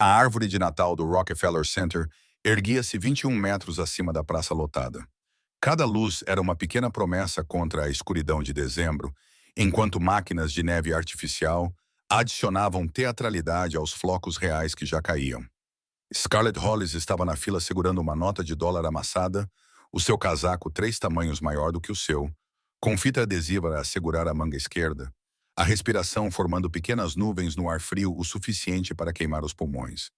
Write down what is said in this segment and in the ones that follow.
A árvore de Natal do Rockefeller Center erguia-se 21 metros acima da praça lotada. Cada luz era uma pequena promessa contra a escuridão de dezembro, enquanto máquinas de neve artificial adicionavam teatralidade aos flocos reais que já caíam. Scarlett Hollis estava na fila segurando uma nota de dólar amassada, o seu casaco 3 tamanhos maior do que o seu, com fita adesiva a segurar a manga esquerda, a respiração formando pequenas nuvens no ar frio o suficiente para queimar os pulmões.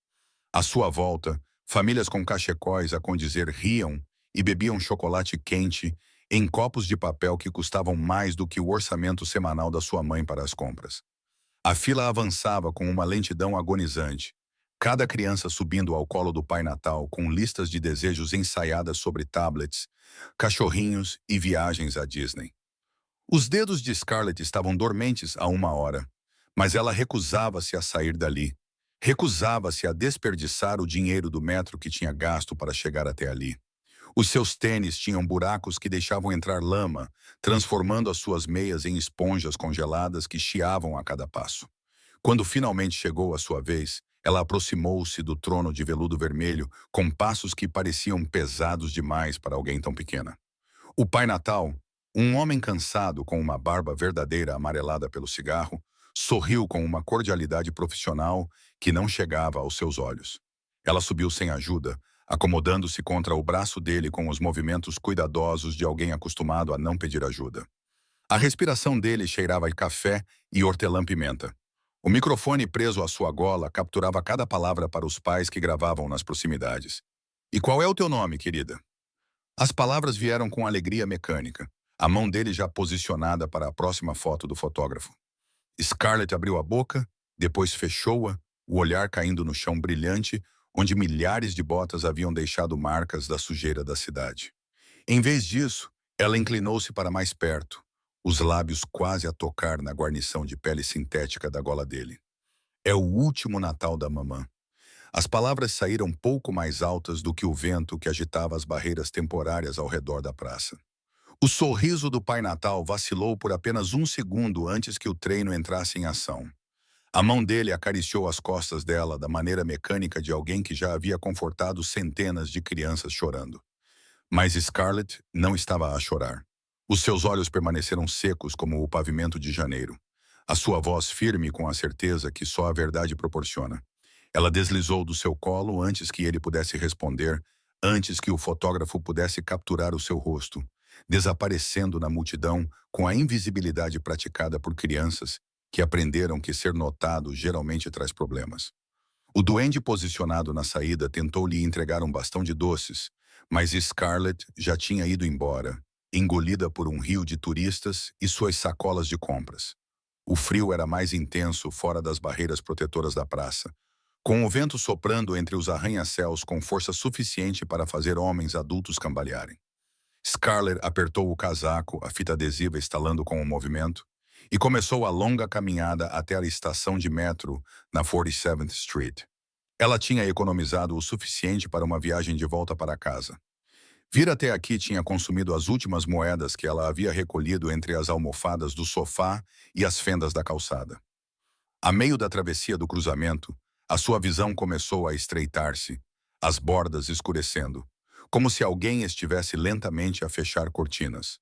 À sua volta, famílias com cachecóis a condizer riam e bebiam chocolate quente em copos de papel que custavam mais do que o orçamento semanal da sua mãe para as compras. A fila avançava com uma lentidão agonizante, cada criança subindo ao colo do Pai Natal com listas de desejos ensaiadas sobre tablets, cachorrinhos e viagens à Disney. Os dedos de Scarlett estavam dormentes há uma hora, mas ela recusava-se a sair dali. Recusava-se a desperdiçar o dinheiro do metro que tinha gasto para chegar até ali. Os seus tênis tinham buracos que deixavam entrar lama, transformando as suas meias em esponjas congeladas que chiavam a cada passo. Quando finalmente chegou a sua vez, ela aproximou-se do trono de veludo vermelho com passos que pareciam pesados demais para alguém tão pequena. O Pai Natal, um homem cansado com uma barba verdadeira amarelada pelo cigarro, sorriu com uma cordialidade profissional que não chegava aos seus olhos. Ela subiu sem ajuda, acomodando-se contra o braço dele com os movimentos cuidadosos de alguém acostumado a não pedir ajuda. A respiração dele cheirava a café e hortelã-pimenta. O microfone preso à sua gola capturava cada palavra para os pais que gravavam nas proximidades. "E qual é o teu nome, querida?" As palavras vieram com alegria mecânica, a mão dele já posicionada para a próxima foto do fotógrafo. Scarlett abriu a boca, depois fechou-a, o olhar caindo no chão brilhante, onde milhares de botas haviam deixado marcas da sujeira da cidade. Em vez disso, ela inclinou-se para mais perto, os lábios quase a tocar na guarnição de pele sintética da gola dele. "É o último Natal da mamã." As palavras saíram pouco mais altas do que o vento que agitava as barreiras temporárias ao redor da praça. O sorriso do Pai Natal vacilou por apenas um segundo antes que o treino entrasse em ação. A mão dele acariciou as costas dela da maneira mecânica de alguém que já havia confortado centenas de crianças chorando. Mas Scarlett não estava a chorar. Os seus olhos permaneceram secos como o pavimento de janeiro. A sua voz firme com a certeza que só a verdade proporciona. Ela deslizou do seu colo antes que ele pudesse responder, antes que o fotógrafo pudesse capturar o seu rosto, desaparecendo na multidão com a invisibilidade praticada por crianças que aprenderam que ser notado geralmente traz problemas. O duende posicionado na saída tentou lhe entregar um bastão de doces, mas Scarlett já tinha ido embora, engolida por um rio de turistas e suas sacolas de compras. O frio era mais intenso fora das barreiras protetoras da praça, com o vento soprando entre os arranha-céus com força suficiente para fazer homens adultos cambalearem. Scarlett apertou o casaco, a fita adesiva estalando com o movimento, e começou a longa caminhada até a estação de metro na 47th Street. Ela tinha economizado o suficiente para uma viagem de volta para casa. Vir até aqui tinha consumido as últimas moedas que ela havia recolhido entre as almofadas do sofá e as fendas da calçada. A meio da travessia do cruzamento, a sua visão começou a estreitar-se, as bordas escurecendo, como se alguém estivesse lentamente a fechar cortinas.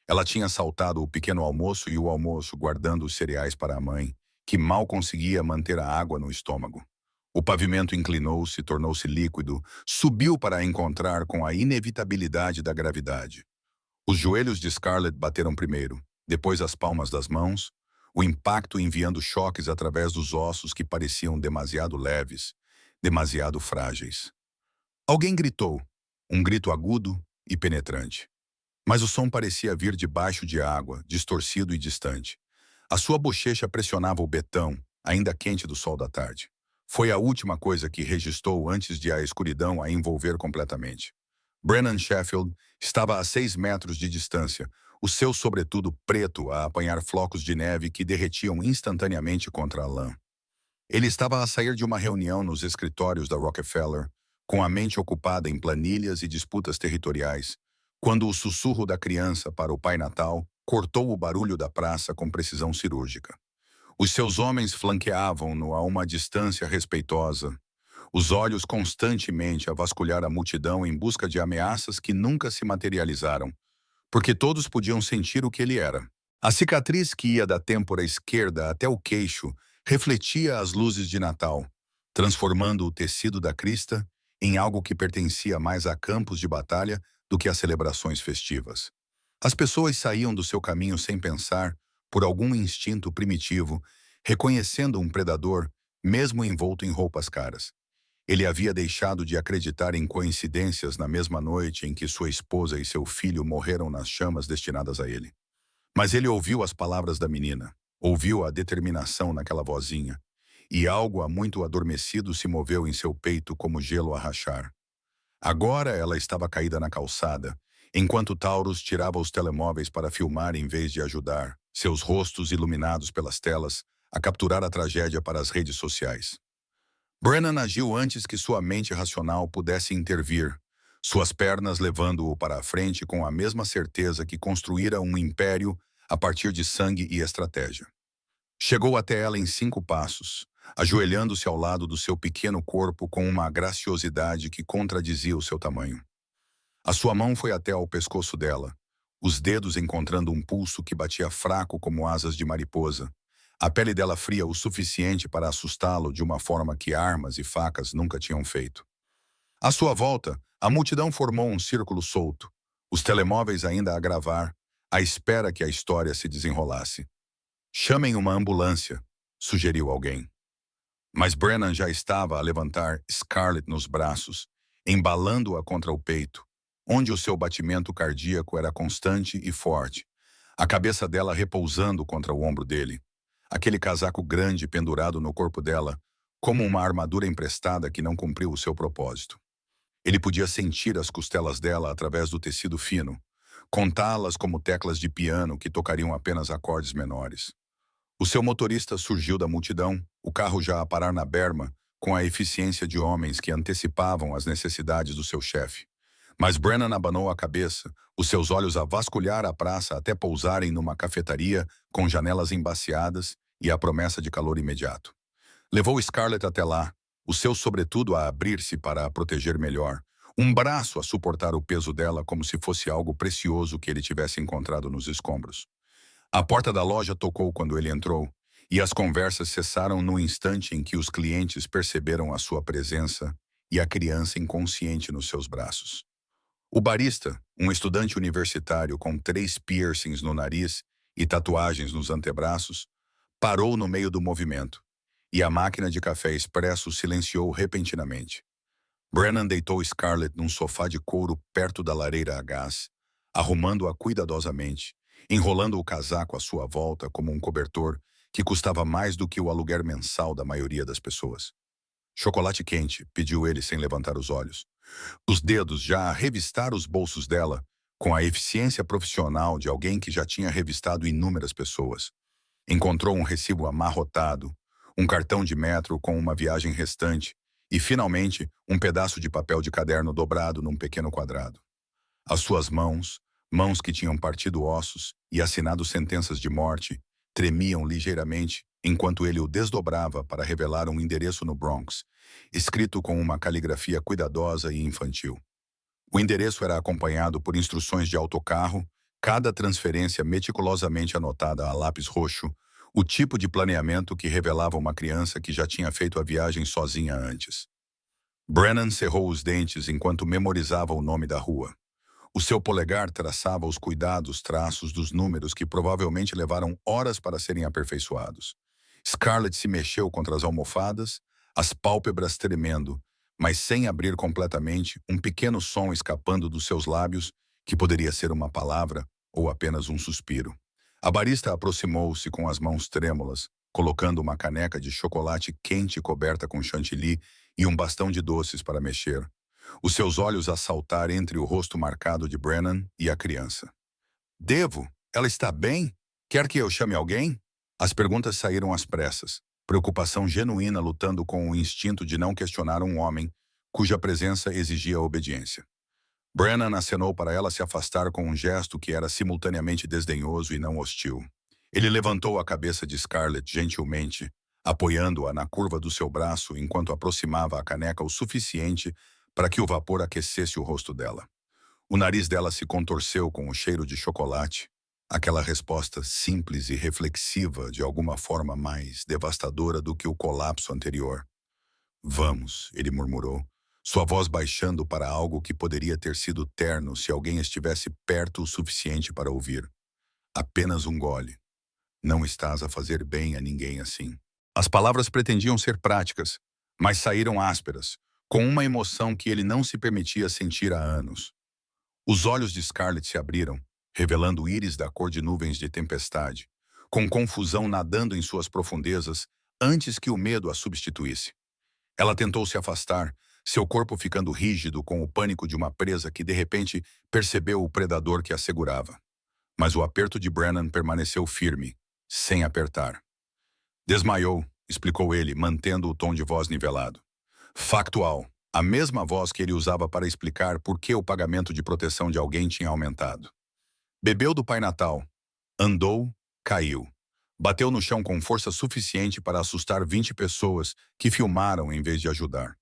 Ela tinha saltado o pequeno almoço e o almoço guardando os cereais para a mãe, que mal conseguia manter a água no estômago. O pavimento inclinou-se, tornou-se líquido, subiu para a encontrar com a inevitabilidade da gravidade. Os joelhos de Scarlett bateram primeiro, depois as palmas das mãos, o impacto enviando choques através dos ossos que pareciam demasiado leves, demasiado frágeis. Alguém gritou, um grito agudo e penetrante. Mas o som parecia vir debaixo de água, distorcido e distante. A sua bochecha pressionava o betão, ainda quente do sol da tarde. Foi a última coisa que registrou antes de a escuridão a envolver completamente. Brennan Sheffield estava a 6 metros de distância, o seu sobretudo preto a apanhar flocos de neve que derretiam instantaneamente contra a lã. Ele estava a sair de uma reunião nos escritórios da Rockefeller, com a mente ocupada em planilhas e disputas territoriais, quando o sussurro da criança para o Pai Natal cortou o barulho da praça com precisão cirúrgica. Os seus homens flanqueavam-no a uma distância respeitosa, os olhos constantemente a vasculhar a multidão em busca de ameaças que nunca se materializaram, porque todos podiam sentir o que ele era. A cicatriz que ia da têmpora esquerda até o queixo refletia as luzes de Natal, transformando o tecido da crista em algo que pertencia mais a campos de batalha do que a celebrações festivas. As pessoas saíam do seu caminho sem pensar, por algum instinto primitivo, reconhecendo um predador, mesmo envolto em roupas caras. Ele havia deixado de acreditar em coincidências na mesma noite em que sua esposa e seu filho morreram nas chamas destinadas a ele. Mas ele ouviu as palavras da menina, ouviu a determinação naquela vozinha, e algo há muito adormecido se moveu em seu peito como gelo a rachar. Agora ela estava caída na calçada, enquanto Taurus tirava os telemóveis para filmar em vez de ajudar, seus rostos iluminados pelas telas, a capturar a tragédia para as redes sociais. Brennan agiu antes que sua mente racional pudesse intervir, suas pernas levando-o para a frente com a mesma certeza que construíra um império a partir de sangue e estratégia. Chegou até ela em 5 passos, ajoelhando-se ao lado do seu pequeno corpo com uma graciosidade que contradizia o seu tamanho. A sua mão foi até ao pescoço dela, os dedos encontrando um pulso que batia fraco como asas de mariposa, a pele dela fria o suficiente para assustá-lo de uma forma que armas e facas nunca tinham feito. À sua volta, a multidão formou um círculo solto, os telemóveis ainda a gravar, à espera que a história se desenrolasse. "Chamem uma ambulância", sugeriu alguém. Mas Brennan já estava a levantar Scarlett nos braços, embalando-a contra o peito, onde o seu batimento cardíaco era constante e forte, a cabeça dela repousando contra o ombro dele, aquele casaco grande pendurado no corpo dela, como uma armadura emprestada que não cumpriu o seu propósito. Ele podia sentir as costelas dela através do tecido fino, contá-las como teclas de piano que tocariam apenas acordes menores. O seu motorista surgiu da multidão, o carro já a parar na berma, com a eficiência de homens que antecipavam as necessidades do seu chefe. Mas Brennan abanou a cabeça, os seus olhos a vasculhar a praça até pousarem numa cafetaria com janelas embaciadas e a promessa de calor imediato. Levou Scarlett até lá, o seu sobretudo a abrir-se para a proteger melhor, um braço a suportar o peso dela como se fosse algo precioso que ele tivesse encontrado nos escombros. A porta da loja tocou quando ele entrou, e as conversas cessaram no instante em que os clientes perceberam a sua presença e a criança inconsciente nos seus braços. O barista, um estudante universitário com 3 piercings no nariz e tatuagens nos antebraços, parou no meio do movimento, e a máquina de café expresso silenciou repentinamente. Brennan deitou Scarlett num sofá de couro perto da lareira a gás, arrumando-a cuidadosamente, enrolando o casaco à sua volta como um cobertor que custava mais do que o aluguer mensal da maioria das pessoas. "Chocolate quente", pediu ele sem levantar os olhos. Os dedos já a revistaram os bolsos dela, com a eficiência profissional de alguém que já tinha revistado inúmeras pessoas. Encontrou um recibo amarrotado, um cartão de metro com uma viagem restante e, finalmente, um pedaço de papel de caderno dobrado num pequeno quadrado. As suas mãos, mãos que tinham partido ossos e assinado sentenças de morte, tremiam ligeiramente enquanto ele o desdobrava para revelar um endereço no Bronx, escrito com uma caligrafia cuidadosa e infantil. O endereço era acompanhado por instruções de autocarro, cada transferência meticulosamente anotada a lápis roxo, o tipo de planeamento que revelava uma criança que já tinha feito a viagem sozinha antes. Brennan cerrou os dentes enquanto memorizava o nome da rua. O seu polegar traçava os cuidados traços dos números que provavelmente levaram horas para serem aperfeiçoados. Scarlett se mexeu contra as almofadas, as pálpebras tremendo, mas sem abrir completamente, um pequeno som escapando dos seus lábios, que poderia ser uma palavra ou apenas um suspiro. A barista aproximou-se com as mãos trêmulas, colocando uma caneca de chocolate quente coberta com chantilly e um bastão de doces para mexer. Os seus olhos a saltar entre o rosto marcado de Brennan e a criança. "Devo? Ela está bem? Quer que eu chame alguém?" As perguntas saíram às pressas, preocupação genuína lutando com o instinto de não questionar um homem cuja presença exigia obediência. Brennan acenou para ela se afastar com um gesto que era simultaneamente desdenhoso e não hostil. Ele levantou a cabeça de Scarlett gentilmente, apoiando-a na curva do seu braço enquanto aproximava a caneca o suficiente para que o vapor aquecesse o rosto dela. O nariz dela se contorceu com o cheiro de chocolate, aquela resposta simples e reflexiva de alguma forma mais devastadora do que o colapso anterior. Vamos, ele murmurou, sua voz baixando para algo que poderia ter sido terno se alguém estivesse perto o suficiente para ouvir. Apenas um gole. Não estás a fazer bem a ninguém assim. As palavras pretendiam ser práticas, mas saíram ásperas, com uma emoção que ele não se permitia sentir há anos. Os olhos de Scarlett se abriram, revelando o íris da cor de nuvens de tempestade, com confusão nadando em suas profundezas antes que o medo a substituísse. Ela tentou se afastar, seu corpo ficando rígido com o pânico de uma presa que de repente percebeu o predador que a segurava. Mas o aperto de Brennan permaneceu firme, sem apertar. Desmaiou, explicou ele, mantendo o tom de voz nivelado. Factual, a mesma voz que ele usava para explicar por que o pagamento de proteção de alguém tinha aumentado. Bebeu do Pai Natal. Andou, caiu. Bateu no chão com força suficiente para assustar 20 pessoas que filmaram em vez de ajudar.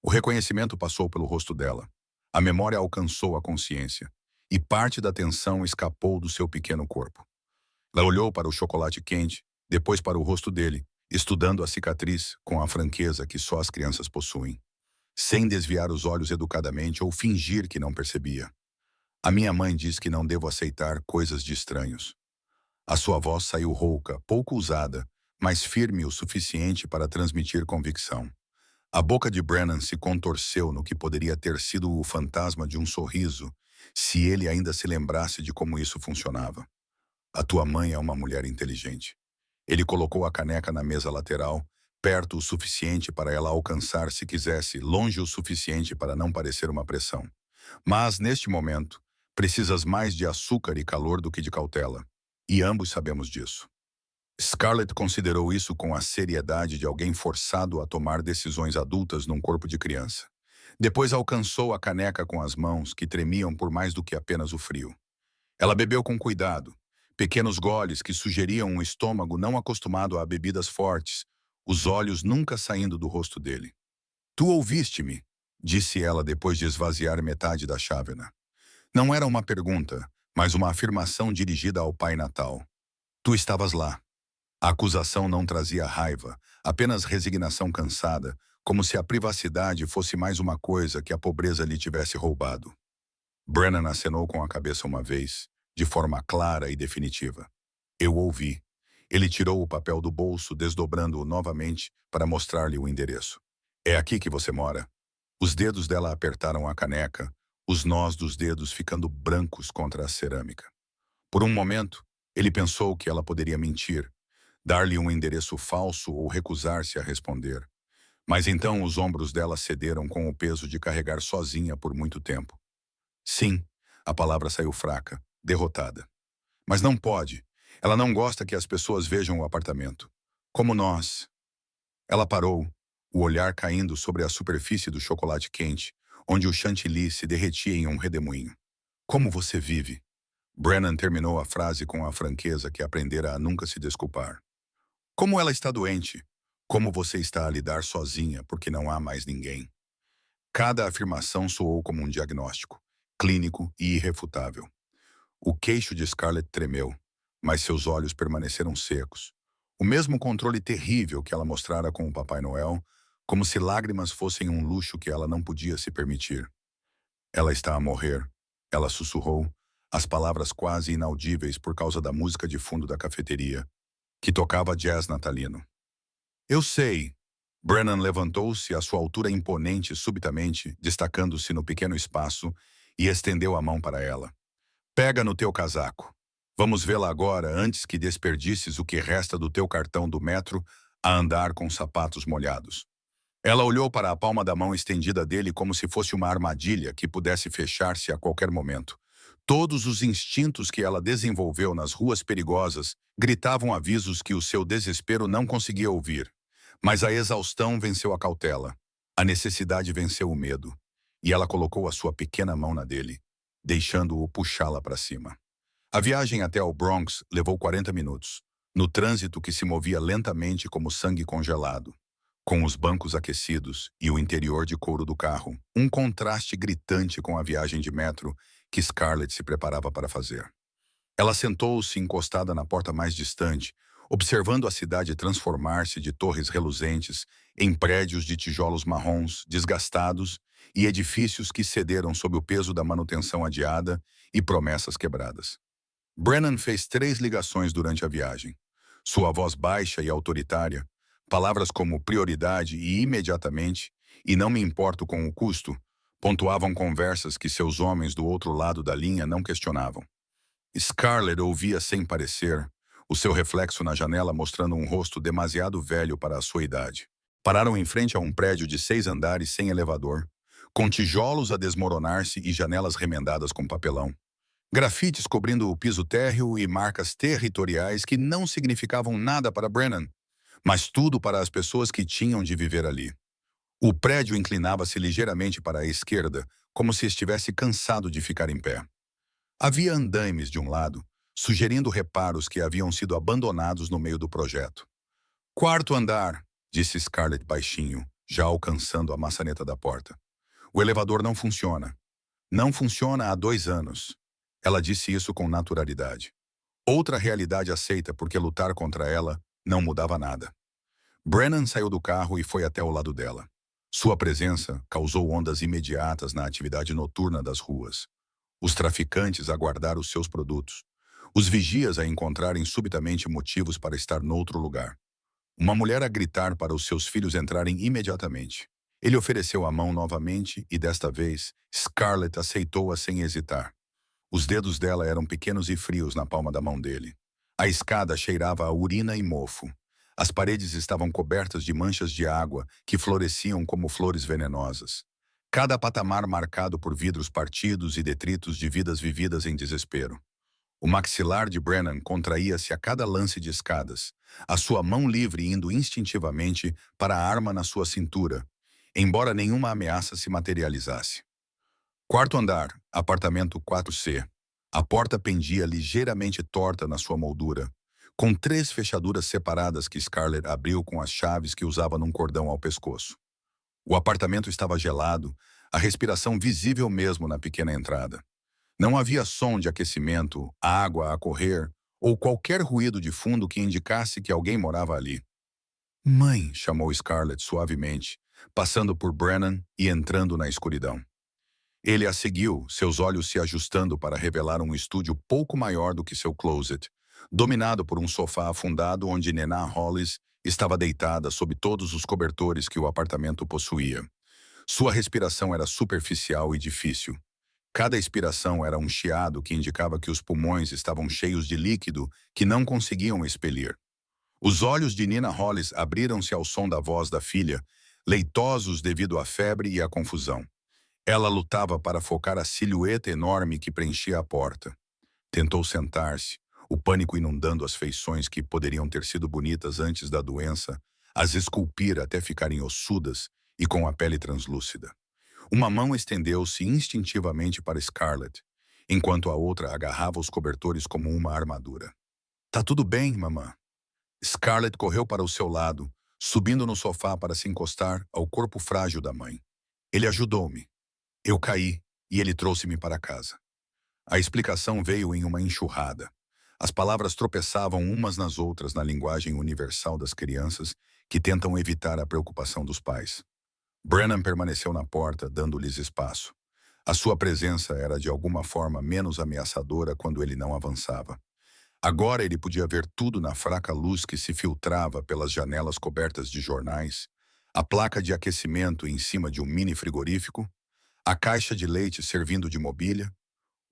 O reconhecimento passou pelo rosto dela. A memória alcançou a consciência. E parte da tensão escapou do seu pequeno corpo. Ela olhou para o chocolate quente, depois para o rosto dele, estudando a cicatriz com a franqueza que só as crianças possuem, sem desviar os olhos educadamente ou fingir que não percebia. A minha mãe diz que não devo aceitar coisas de estranhos. A sua voz saiu rouca, pouco usada, mas firme o suficiente para transmitir convicção. A boca de Brennan se contorceu no que poderia ter sido o fantasma de um sorriso, se ele ainda se lembrasse de como isso funcionava. A tua mãe é uma mulher inteligente. Ele colocou a caneca na mesa lateral, perto o suficiente para ela alcançar se quisesse, longe o suficiente para não parecer uma pressão. Mas, neste momento, precisas mais de açúcar e calor do que de cautela. E ambos sabemos disso. Scarlett considerou isso com a seriedade de alguém forçado a tomar decisões adultas num corpo de criança. Depois alcançou a caneca com as mãos, que tremiam por mais do que apenas o frio. Ela bebeu com cuidado, pequenos goles que sugeriam um estômago não acostumado a bebidas fortes, os olhos nunca saindo do rosto dele. Tu ouviste-me, disse ela depois de esvaziar metade da chávena. Não era uma pergunta, mas uma afirmação dirigida ao Pai Natal. Tu estavas lá. A acusação não trazia raiva, apenas resignação cansada, como se a privacidade fosse mais uma coisa que a pobreza lhe tivesse roubado. Brennan acenou com a cabeça uma vez, de forma clara e definitiva. Eu ouvi. Ele tirou o papel do bolso, desdobrando-o novamente para mostrar-lhe o endereço. É aqui que você mora? Os dedos dela apertaram a caneca, os nós dos dedos ficando brancos contra a cerâmica. Por um momento, ele pensou que ela poderia mentir, dar-lhe um endereço falso ou recusar-se a responder. Mas então os ombros dela cederam com o peso de carregar sozinha por muito tempo. Sim, a palavra saiu fraca, derrotada. Mas não pode. Ela não gosta que as pessoas vejam o apartamento. Como nós. Ela parou, o olhar caindo sobre a superfície do chocolate quente, onde o chantilly se derretia em um redemoinho. Como você vive? Brennan terminou a frase com a franqueza que aprendera a nunca se desculpar. Como ela está doente? Como você está a lidar sozinha porque não há mais ninguém? Cada afirmação soou como um diagnóstico, clínico e irrefutável. O queixo de Scarlett tremeu, mas seus olhos permaneceram secos. O mesmo controle terrível que ela mostrara com o Papai Noel, como se lágrimas fossem um luxo que ela não podia se permitir. Ela está a morrer, ela sussurrou, as palavras quase inaudíveis por causa da música de fundo da cafeteria, que tocava jazz natalino. Eu sei. Brennan levantou-se à sua altura imponente subitamente, destacando-se no pequeno espaço, e estendeu a mão para ela. Pega no teu casaco. Vamos vê-la agora antes que desperdices o que resta do teu cartão do metro a andar com sapatos molhados. Ela olhou para a palma da mão estendida dele como se fosse uma armadilha que pudesse fechar-se a qualquer momento. Todos os instintos que ela desenvolveu nas ruas perigosas gritavam avisos que o seu desespero não conseguia ouvir. Mas a exaustão venceu a cautela. A necessidade venceu o medo. E ela colocou a sua pequena mão na dele, deixando-o puxá-la para cima. A viagem até ao Bronx levou 40 minutos. no trânsito que se movia lentamente como sangue congelado, com os bancos aquecidos e o interior de couro do carro, um contraste gritante com a viagem de metro que Scarlett se preparava para fazer. Ela sentou-se encostada na porta mais distante, observando a cidade transformar-se de torres reluzentes em prédios de tijolos marrons desgastados e edifícios que cederam sob o peso da manutenção adiada e promessas quebradas. Brennan fez 3 ligações durante a viagem. Sua voz baixa e autoritária, palavras como prioridade e imediatamente, e não me importo com o custo, pontuavam conversas que seus homens do outro lado da linha não questionavam. Scarlett ouvia sem parecer, o seu reflexo na janela mostrando um rosto demasiado velho para a sua idade. Pararam em frente a um prédio de 6 andares sem elevador, com tijolos a desmoronar-se e janelas remendadas com papelão. Grafites cobrindo o piso térreo e marcas territoriais que não significavam nada para Brennan, mas tudo para as pessoas que tinham de viver ali. O prédio inclinava-se ligeiramente para a esquerda, como se estivesse cansado de ficar em pé. Havia andaimes de um lado, sugerindo reparos que haviam sido abandonados no meio do projeto. "Quarto andar", disse Scarlett baixinho, já alcançando a maçaneta da porta. "O elevador não funciona. Não funciona há 2 anos." Ela disse isso com naturalidade. Outra realidade aceita porque lutar contra ela não mudava nada. Brennan saiu do carro e foi até o lado dela. Sua presença causou ondas imediatas na atividade noturna das ruas. Os traficantes a guardar os seus produtos. Os vigias a encontrarem subitamente motivos para estar noutro lugar. Uma mulher a gritar para os seus filhos entrarem imediatamente. Ele ofereceu a mão novamente e, desta vez, Scarlett aceitou-a sem hesitar. Os dedos dela eram pequenos e frios na palma da mão dele. A escada cheirava a urina e mofo. As paredes estavam cobertas de manchas de água que floresciam como flores venenosas. Cada patamar marcado por vidros partidos e detritos de vidas vividas em desespero. O maxilar de Brennan contraía-se a cada lance de escadas, a sua mão livre indo instintivamente para a arma na sua cintura, embora nenhuma ameaça se materializasse. Quarto andar, apartamento 4C. A porta pendia ligeiramente torta na sua moldura, com 3 fechaduras separadas que Scarlett abriu com as chaves que usava num cordão ao pescoço. O apartamento estava gelado, a respiração visível mesmo na pequena entrada. Não havia som de aquecimento, água a correr ou qualquer ruído de fundo que indicasse que alguém morava ali. "Mãe", chamou Scarlett suavemente, passando por Brennan e entrando na escuridão. Ele a seguiu, seus olhos se ajustando para revelar um estúdio pouco maior do que seu closet, dominado por um sofá afundado onde Nena Hollis estava deitada sob todos os cobertores que o apartamento possuía. Sua respiração era superficial e difícil. Cada expiração era um chiado que indicava que os pulmões estavam cheios de líquido que não conseguiam expelir. Os olhos de Nina Hollis abriram-se ao som da voz da filha, leitosos devido à febre e à confusão. Ela lutava para focar a silhueta enorme que preenchia a porta. Tentou sentar-se, o pânico inundando as feições que poderiam ter sido bonitas antes da doença, as esculpir até ficarem ossudas e com a pele translúcida. Uma mão estendeu-se instintivamente para Scarlett, enquanto a outra agarrava os cobertores como uma armadura. "Tá tudo bem, mamã." Scarlett correu para o seu lado, subindo no sofá para se encostar ao corpo frágil da mãe. "Ele ajudou-me. Eu caí e ele trouxe-me para casa." A explicação veio em uma enxurrada. As palavras tropeçavam umas nas outras na linguagem universal das crianças que tentam evitar a preocupação dos pais. Brennan permaneceu na porta, dando-lhes espaço. A sua presença era de alguma forma menos ameaçadora quando ele não avançava. Agora ele podia ver tudo na fraca luz que se filtrava pelas janelas cobertas de jornais, a placa de aquecimento em cima de um mini frigorífico, a caixa de leite servindo de mobília,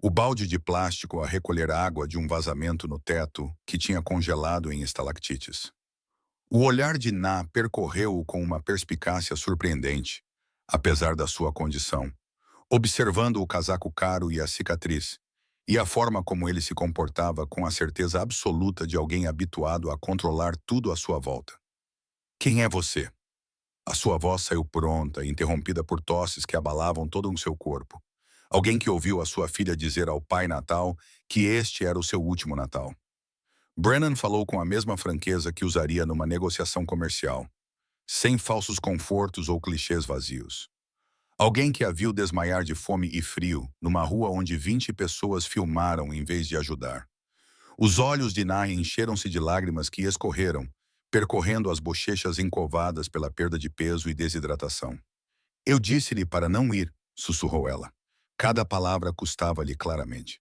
o balde de plástico a recolher água de um vazamento no teto que tinha congelado em estalactites. O olhar de Na percorreu-o com uma perspicácia surpreendente, apesar da sua condição, observando o casaco caro e a cicatriz, e a forma como ele se comportava com a certeza absoluta de alguém habituado a controlar tudo à sua volta. "Quem é você?" A sua voz saiu pronta, interrompida por tosses que abalavam todo o seu corpo. Alguém que ouviu a sua filha dizer ao Pai Natal que este era o seu último Natal. Brennan falou com a mesma franqueza que usaria numa negociação comercial, sem falsos confortos ou clichês vazios. Alguém que a viu desmaiar de fome e frio numa rua onde 20 pessoas filmaram em vez de ajudar. Os olhos de Nai encheram-se de lágrimas que escorreram, percorrendo as bochechas encovadas pela perda de peso e desidratação. Eu disse-lhe para não ir, sussurrou ela. Cada palavra custava-lhe claramente.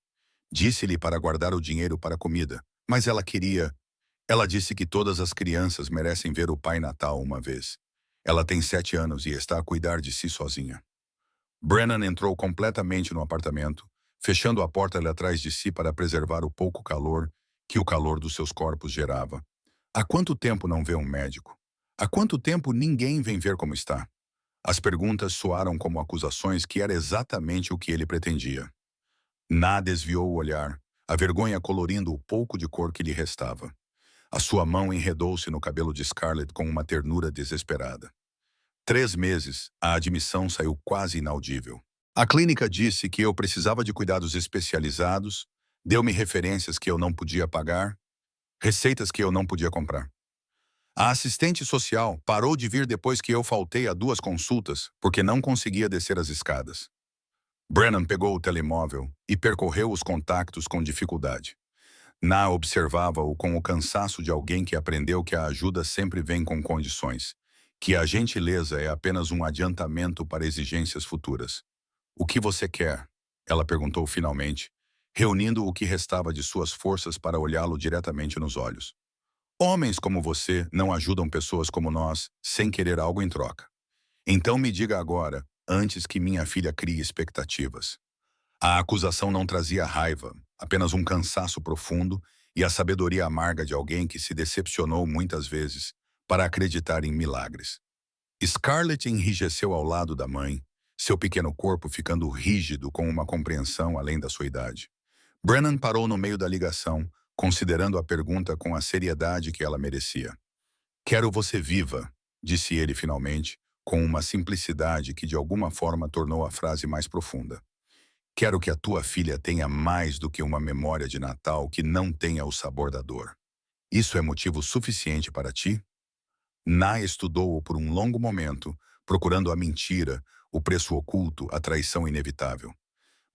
Disse-lhe para guardar o dinheiro para a comida, mas ela queria. Ela disse que todas as crianças merecem ver o Pai Natal uma vez. Ela tem 7 anos e está a cuidar de si sozinha. Brennan entrou completamente no apartamento, fechando a porta ali atrás de si para preservar o pouco calor que o calor dos seus corpos gerava. Há quanto tempo não vê um médico? Há quanto tempo ninguém vem ver como está? As perguntas soaram como acusações que era exatamente o que ele pretendia. Na desviou o olhar, a vergonha colorindo o pouco de cor que lhe restava. A sua mão enredou-se no cabelo de Scarlett com uma ternura desesperada. 3 meses, a admissão saiu quase inaudível. A clínica disse que eu precisava de cuidados especializados, deu-me referências que eu não podia pagar, receitas que eu não podia comprar. A assistente social parou de vir depois que eu faltei a 2 consultas porque não conseguia descer as escadas. Brennan pegou o telemóvel e percorreu os contactos com dificuldade. Na observava-o com o cansaço de alguém que aprendeu que a ajuda sempre vem com condições, que a gentileza é apenas um adiantamento para exigências futuras. O que você quer? Ela perguntou finalmente, reunindo o que restava de suas forças para olhá-lo diretamente nos olhos. Homens como você não ajudam pessoas como nós sem querer algo em troca. Então me diga agora, antes que minha filha crie expectativas. A acusação não trazia raiva, apenas um cansaço profundo e a sabedoria amarga de alguém que se decepcionou muitas vezes para acreditar em milagres. Scarlett enrijeceu ao lado da mãe, seu pequeno corpo ficando rígido com uma compreensão além da sua idade. Brennan parou no meio da ligação, considerando a pergunta com a seriedade que ela merecia. Quero você viva, disse ele finalmente, com uma simplicidade que de alguma forma tornou a frase mais profunda. Quero que a tua filha tenha mais do que uma memória de Natal que não tenha o sabor da dor. Isso é motivo suficiente para ti? Na estudou-o por um longo momento, procurando a mentira, o preço oculto, a traição inevitável.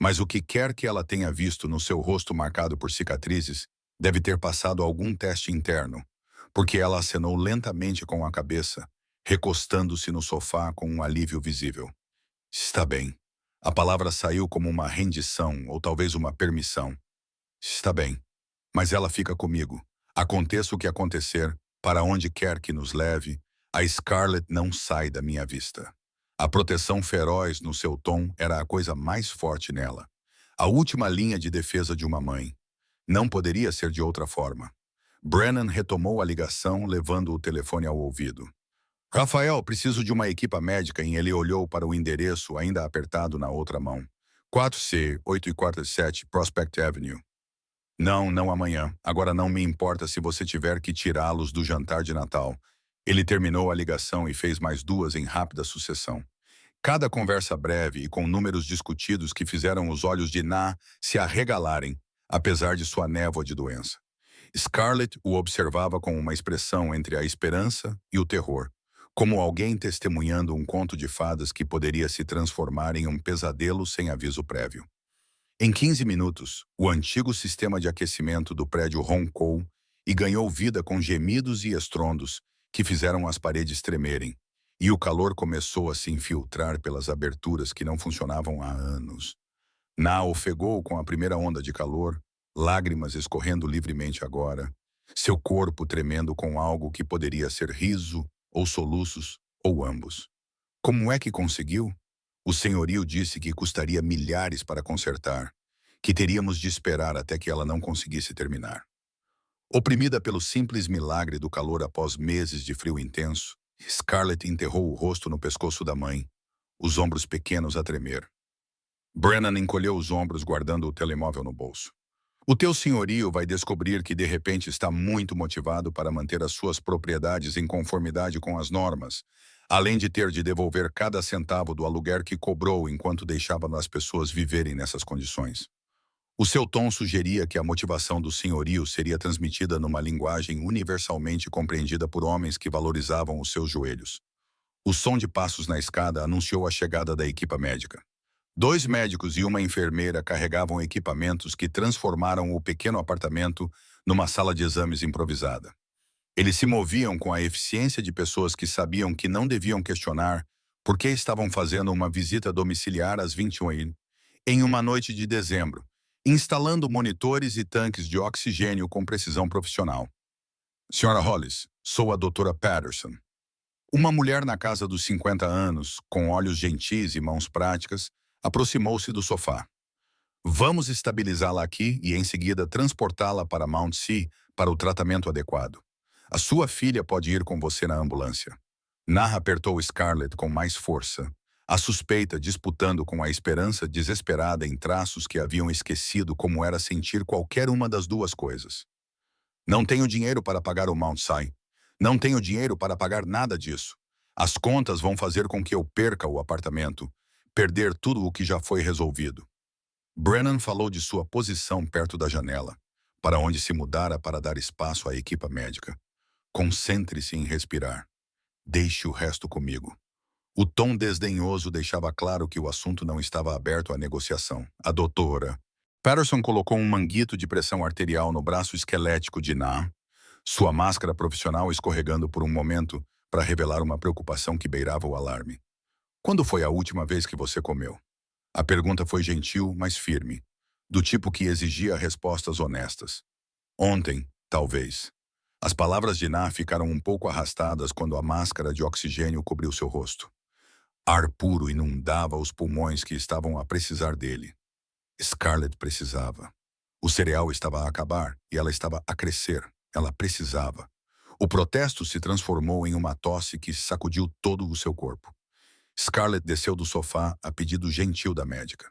Mas o que quer que ela tenha visto no seu rosto marcado por cicatrizes deve ter passado algum teste interno, porque ela acenou lentamente com a cabeça, recostando-se no sofá com um alívio visível. Está bem. A palavra saiu como uma rendição ou talvez uma permissão. Está bem. Mas ela fica comigo. Aconteça o que acontecer, para onde quer que nos leve, a Scarlett não sai da minha vista. A proteção feroz no seu tom era a coisa mais forte nela. A última linha de defesa de uma mãe. Não poderia ser de outra forma. Brennan retomou a ligação, levando o telefone ao ouvido. Rafael, preciso de uma equipa médica e ele olhou para o endereço ainda apertado na outra mão. 4C, 847 Prospect Avenue. Não amanhã. Agora não me importa se você tiver que tirá-los do jantar de Natal. Ele terminou a ligação e fez mais 2 em rápida sucessão. Cada conversa breve e com números discutidos que fizeram os olhos de Na se arregalarem, apesar de sua névoa de doença. Scarlett o observava com uma expressão entre a esperança e o terror, como alguém testemunhando um conto de fadas que poderia se transformar em um pesadelo sem aviso prévio. Em 15 minutos, o antigo sistema de aquecimento do prédio roncou e ganhou vida com gemidos e estrondos que fizeram as paredes tremerem, e o calor começou a se infiltrar pelas aberturas que não funcionavam há anos. Na ofegou com a primeira onda de calor, lágrimas escorrendo livremente agora, seu corpo tremendo com algo que poderia ser riso ou soluços ou ambos. Como é que conseguiu? O senhorio disse que custaria milhares para consertar, que teríamos de esperar até que ela não conseguisse terminar. Oprimida pelo simples milagre do calor após meses de frio intenso, Scarlett enterrou o rosto no pescoço da mãe, os ombros pequenos a tremer. Brennan encolheu os ombros guardando o telemóvel no bolso. O teu senhorio vai descobrir que de repente está muito motivado para manter as suas propriedades em conformidade com as normas, além de ter de devolver cada centavo do aluguer que cobrou enquanto deixava as pessoas viverem nessas condições. O seu tom sugeria que a motivação do senhorio seria transmitida numa linguagem universalmente compreendida por homens que valorizavam os seus joelhos. O som de passos na escada anunciou a chegada da equipa médica. 2 médicos e uma enfermeira carregavam equipamentos que transformaram o pequeno apartamento numa sala de exames improvisada. Eles se moviam com a eficiência de pessoas que sabiam que não deviam questionar por que estavam fazendo uma visita domiciliar às 21 em uma noite de dezembro, instalando monitores e tanques de oxigênio com precisão profissional. Senhora Hollis, sou a doutora Patterson. Uma mulher na casa dos 50 anos, com olhos gentis e mãos práticas, aproximou-se do sofá. Vamos estabilizá-la aqui e em seguida transportá-la para Mount C para o tratamento adequado. A sua filha pode ir com você na ambulância. Nah apertou Scarlett com mais força, a suspeita disputando com a esperança desesperada em traços que haviam esquecido como era sentir qualquer uma das duas coisas. Não tenho dinheiro para pagar o Mount Sinai. Não tenho dinheiro para pagar nada disso. As contas vão fazer com que eu perca o apartamento, perder tudo o que já foi resolvido. Brennan falou de sua posição perto da janela, para onde se mudara para dar espaço à equipa médica. Concentre-se em respirar. Deixe o resto comigo. O tom desdenhoso deixava claro que o assunto não estava aberto à negociação. A doutora Patterson colocou um manguito de pressão arterial no braço esquelético de Nah, sua máscara profissional escorregando por um momento para revelar uma preocupação que beirava o alarme. Quando foi a última vez que você comeu? A pergunta foi gentil, mas firme, do tipo que exigia respostas honestas. Ontem, talvez. As palavras de Nah ficaram um pouco arrastadas quando a máscara de oxigênio cobriu seu rosto. Ar puro inundava os pulmões que estavam a precisar dele. Scarlett precisava. O cereal estava a acabar e ela estava a crescer. Ela precisava. O protesto se transformou em uma tosse que sacudiu todo o seu corpo. Scarlett desceu do sofá a pedido gentil da médica.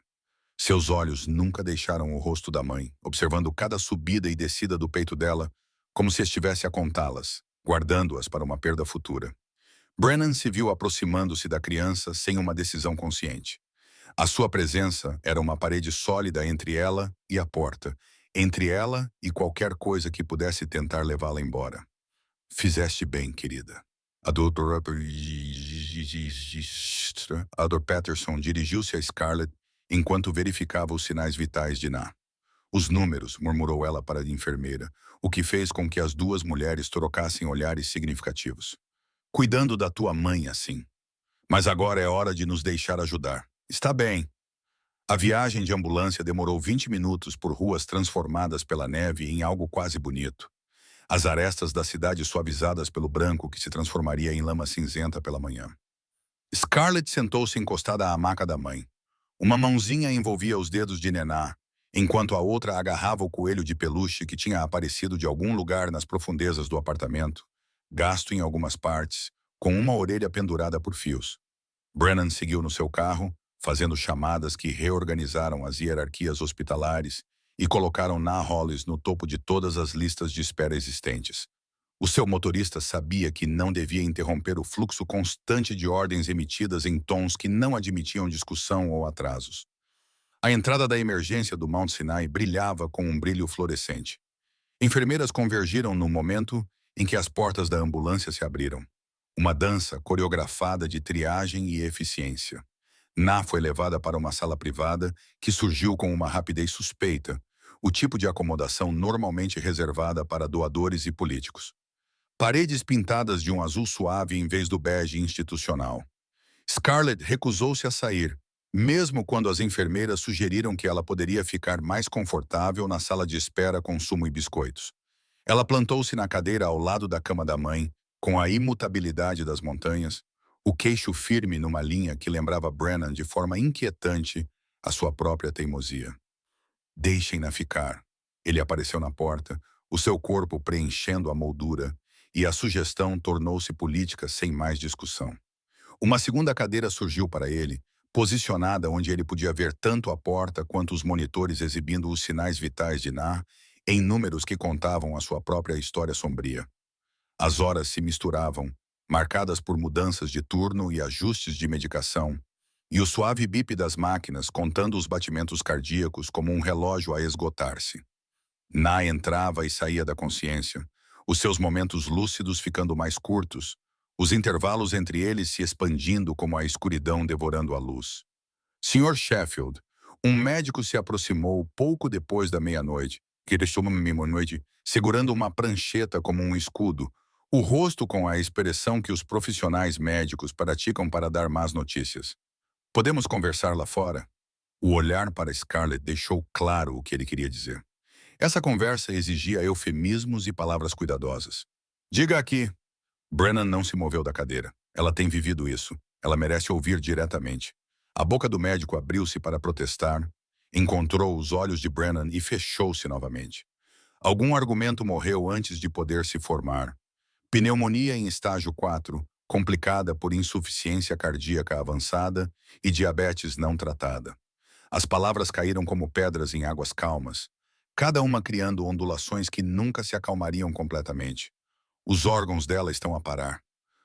Seus olhos nunca deixaram o rosto da mãe, observando cada subida e descida do peito dela, como se estivesse a contá-las, guardando-as para uma perda futura. Brennan se viu aproximando-se da criança sem uma decisão consciente. A sua presença era uma parede sólida entre ela e a porta, entre ela e qualquer coisa que pudesse tentar levá-la embora. Fizeste bem, querida. A doutora Patterson dirigiu-se a Scarlett enquanto verificava os sinais vitais de Nah. Os números, murmurou ela para a enfermeira, o que fez com que as duas mulheres trocassem olhares significativos. Cuidando da tua mãe assim. Mas agora é hora de nos deixar ajudar. Está bem. A viagem de ambulância demorou 20 minutos por ruas transformadas pela neve em algo quase bonito. As arestas da cidade suavizadas pelo branco que se transformaria em lama cinzenta pela manhã. Scarlett sentou-se encostada à maca da mãe. Uma mãozinha envolvia os dedos de Nená, enquanto a outra agarrava o coelho de peluche que tinha aparecido de algum lugar nas profundezas do apartamento, gasto em algumas partes, com uma orelha pendurada por fios. Brennan seguiu no seu carro, fazendo chamadas que reorganizaram as hierarquias hospitalares e colocaram Nah Hollis no topo de todas as listas de espera existentes. O seu motorista sabia que não devia interromper o fluxo constante de ordens emitidas em tons que não admitiam discussão ou atrasos. A entrada da emergência do Mount Sinai brilhava com um brilho fluorescente. Enfermeiras convergiram no momento em que as portas da ambulância se abriram. Uma dança coreografada de triagem e eficiência. Nah foi levada para uma sala privada que surgiu com uma rapidez suspeita, o tipo de acomodação normalmente reservada para doadores e políticos. Paredes pintadas de um azul suave em vez do bege institucional. Scarlett recusou-se a sair, mesmo quando as enfermeiras sugeriram que ela poderia ficar mais confortável na sala de espera com sumo e biscoitos. Ela plantou-se na cadeira ao lado da cama da mãe, com a imutabilidade das montanhas, o queixo firme numa linha que lembrava Brennan de forma inquietante a sua própria teimosia. Deixem-na ficar. Ele apareceu na porta, o seu corpo preenchendo a moldura, e a sugestão tornou-se política sem mais discussão. Uma segunda cadeira surgiu para ele, posicionada onde ele podia ver tanto a porta quanto os monitores exibindo os sinais vitais de Nah, em números que contavam a sua própria história sombria. As horas se misturavam, marcadas por mudanças de turno e ajustes de medicação, e o suave bip das máquinas contando os batimentos cardíacos como um relógio a esgotar-se. Na entrava e saía da consciência, os seus momentos lúcidos ficando mais curtos, os intervalos entre eles se expandindo como a escuridão devorando a luz. Sr. Sheffield, um médico se aproximou pouco depois da meia-noite, segurando uma prancheta como um escudo, o rosto com a expressão que os profissionais médicos praticam para dar más notícias. Podemos conversar lá fora? O olhar para Scarlett deixou claro o que ele queria dizer. Essa conversa exigia eufemismos e palavras cuidadosas. Diga aqui. Brennan não se moveu da cadeira. Ela tem vivido isso. Ela merece ouvir diretamente. A boca do médico abriu-se para protestar, encontrou os olhos de Brennan e fechou-se novamente. Algum argumento morreu antes de poder se formar. Pneumonia em estágio 4, complicada por insuficiência cardíaca avançada e diabetes não tratada. As palavras caíram como pedras em águas calmas, cada uma criando ondulações que nunca se acalmariam completamente. Os órgãos dela estão a parar.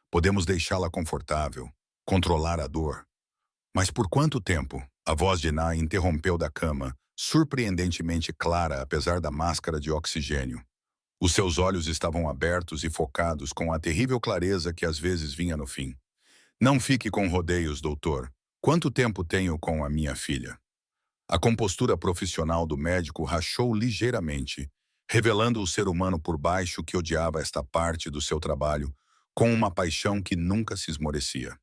Podemos deixá-la confortável, controlar a dor. Mas por quanto tempo? A voz de Na interrompeu da cama, surpreendentemente clara apesar da máscara de oxigênio. Os seus olhos estavam abertos e focados com a terrível clareza que às vezes vinha no fim. Não fique com rodeios, doutor. Quanto tempo tenho com a minha filha? A compostura profissional do médico rachou ligeiramente, revelando o ser humano por baixo que odiava esta parte do seu trabalho, com uma paixão que nunca se esmorecia.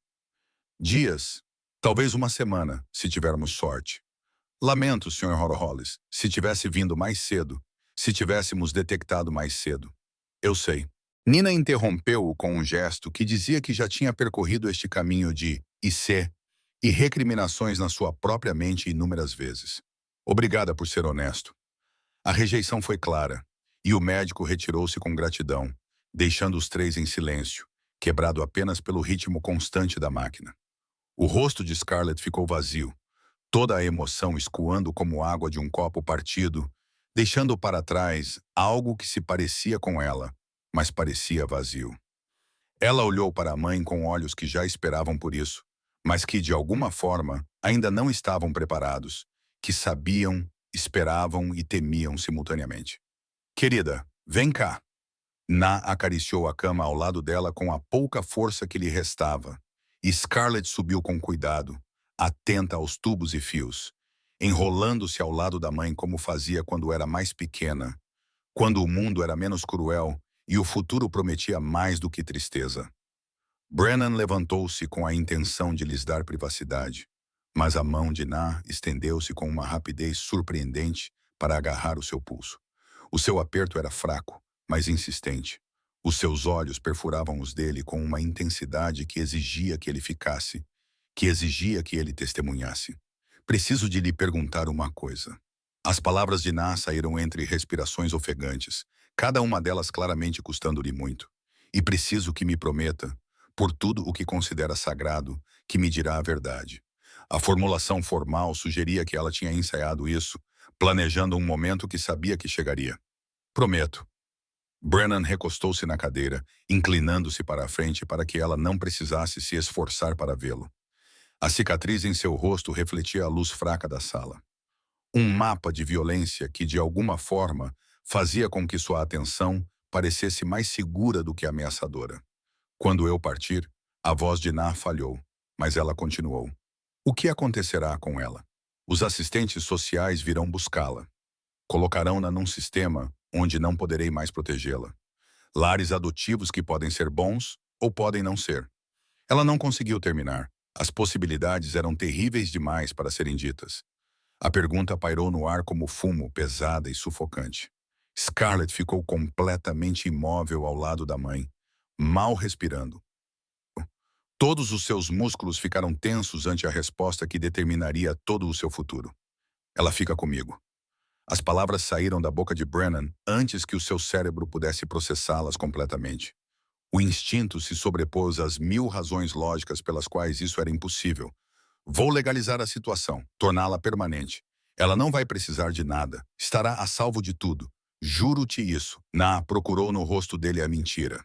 Dias, talvez uma semana, se tivermos sorte. Lamento, Sr. Hollis, se tivesse vindo mais cedo, se tivéssemos detectado mais cedo. Eu sei. Nina interrompeu-o com um gesto que dizia que já tinha percorrido este caminho de IC e recriminações na sua própria mente inúmeras vezes. Obrigada por ser honesto. A rejeição foi clara, e o médico retirou-se com gratidão, deixando os três em silêncio, quebrado apenas pelo ritmo constante da máquina. O rosto de Scarlett ficou vazio, toda a emoção escoando como água de um copo partido, deixando para trás algo que se parecia com ela, mas parecia vazio. Ela olhou para a mãe com olhos que já esperavam por isso, mas que, de alguma forma, ainda não estavam preparados, que sabiam, esperavam e temiam simultaneamente. Querida, vem cá. Na acariciou a cama ao lado dela com a pouca força que lhe restava, e Scarlett subiu com cuidado, atenta aos tubos e fios, enrolando-se ao lado da mãe como fazia quando era mais pequena, quando o mundo era menos cruel e o futuro prometia mais do que tristeza. Brennan levantou-se com a intenção de lhes dar privacidade, mas a mão de Na estendeu-se com uma rapidez surpreendente para agarrar o seu pulso. O seu aperto era fraco, mas insistente. Os seus olhos perfuravam os dele com uma intensidade que exigia que ele ficasse, que exigia que ele testemunhasse. Preciso de lhe perguntar uma coisa. As palavras de Na saíram entre respirações ofegantes, cada uma delas claramente custando-lhe muito. E preciso que me prometa, por tudo o que considera sagrado, que me dirá a verdade. A formulação formal sugeria que ela tinha ensaiado isso, planejando um momento que sabia que chegaria. Prometo. Brennan recostou-se na cadeira, inclinando-se para a frente para que ela não precisasse se esforçar para vê-lo. A cicatriz em seu rosto refletia a luz fraca da sala. Um mapa de violência que, de alguma forma, fazia com que sua atenção parecesse mais segura do que ameaçadora. Quando eu partir, a voz de Na falhou, mas ela continuou. O que acontecerá com ela? Os assistentes sociais virão buscá-la. Colocarão-na num sistema onde não poderei mais protegê-la. Lares adotivos que podem ser bons ou podem não ser. Ela não conseguiu terminar. As possibilidades eram terríveis demais para serem ditas. A pergunta pairou no ar como fumo, pesada e sufocante. Scarlett ficou completamente imóvel ao lado da mãe, mal respirando. Todos os seus músculos ficaram tensos ante a resposta que determinaria todo o seu futuro. Ela fica comigo. As palavras saíram da boca de Brennan antes que o seu cérebro pudesse processá-las completamente. O instinto se sobrepôs às 1000 razões lógicas pelas quais isso era impossível. Vou legalizar a situação, torná-la permanente. Ela não vai precisar de nada, estará a salvo de tudo. Juro-te isso. Na procurou no rosto dele a mentira.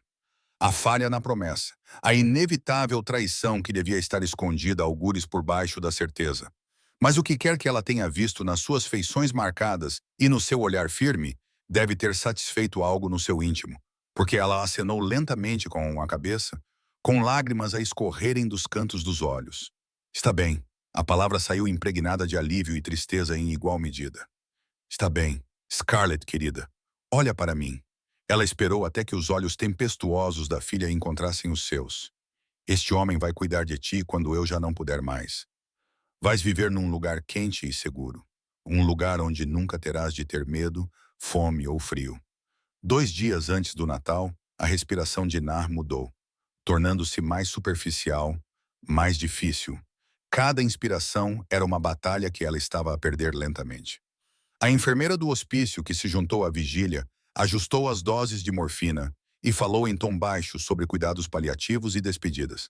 A falha na promessa, a inevitável traição que devia estar escondida algures por baixo da certeza. Mas o que quer que ela tenha visto nas suas feições marcadas e no seu olhar firme, deve ter satisfeito algo no seu íntimo, porque ela acenou lentamente com a cabeça, com lágrimas a escorrerem dos cantos dos olhos. Está bem. A palavra saiu impregnada de alívio e tristeza em igual medida. Está bem. Scarlett, querida, olha para mim. Ela esperou até que os olhos tempestuosos da filha encontrassem os seus. Este homem vai cuidar de ti quando eu já não puder mais. Vais viver num lugar quente e seguro. Um lugar onde nunca terás de ter medo, fome ou frio. 2 dias antes do Natal, a respiração de Nar mudou, tornando-se mais superficial, mais difícil. Cada inspiração era uma batalha que ela estava a perder lentamente. A enfermeira do hospício que se juntou à vigília ajustou as doses de morfina e falou em tom baixo sobre cuidados paliativos e despedidas.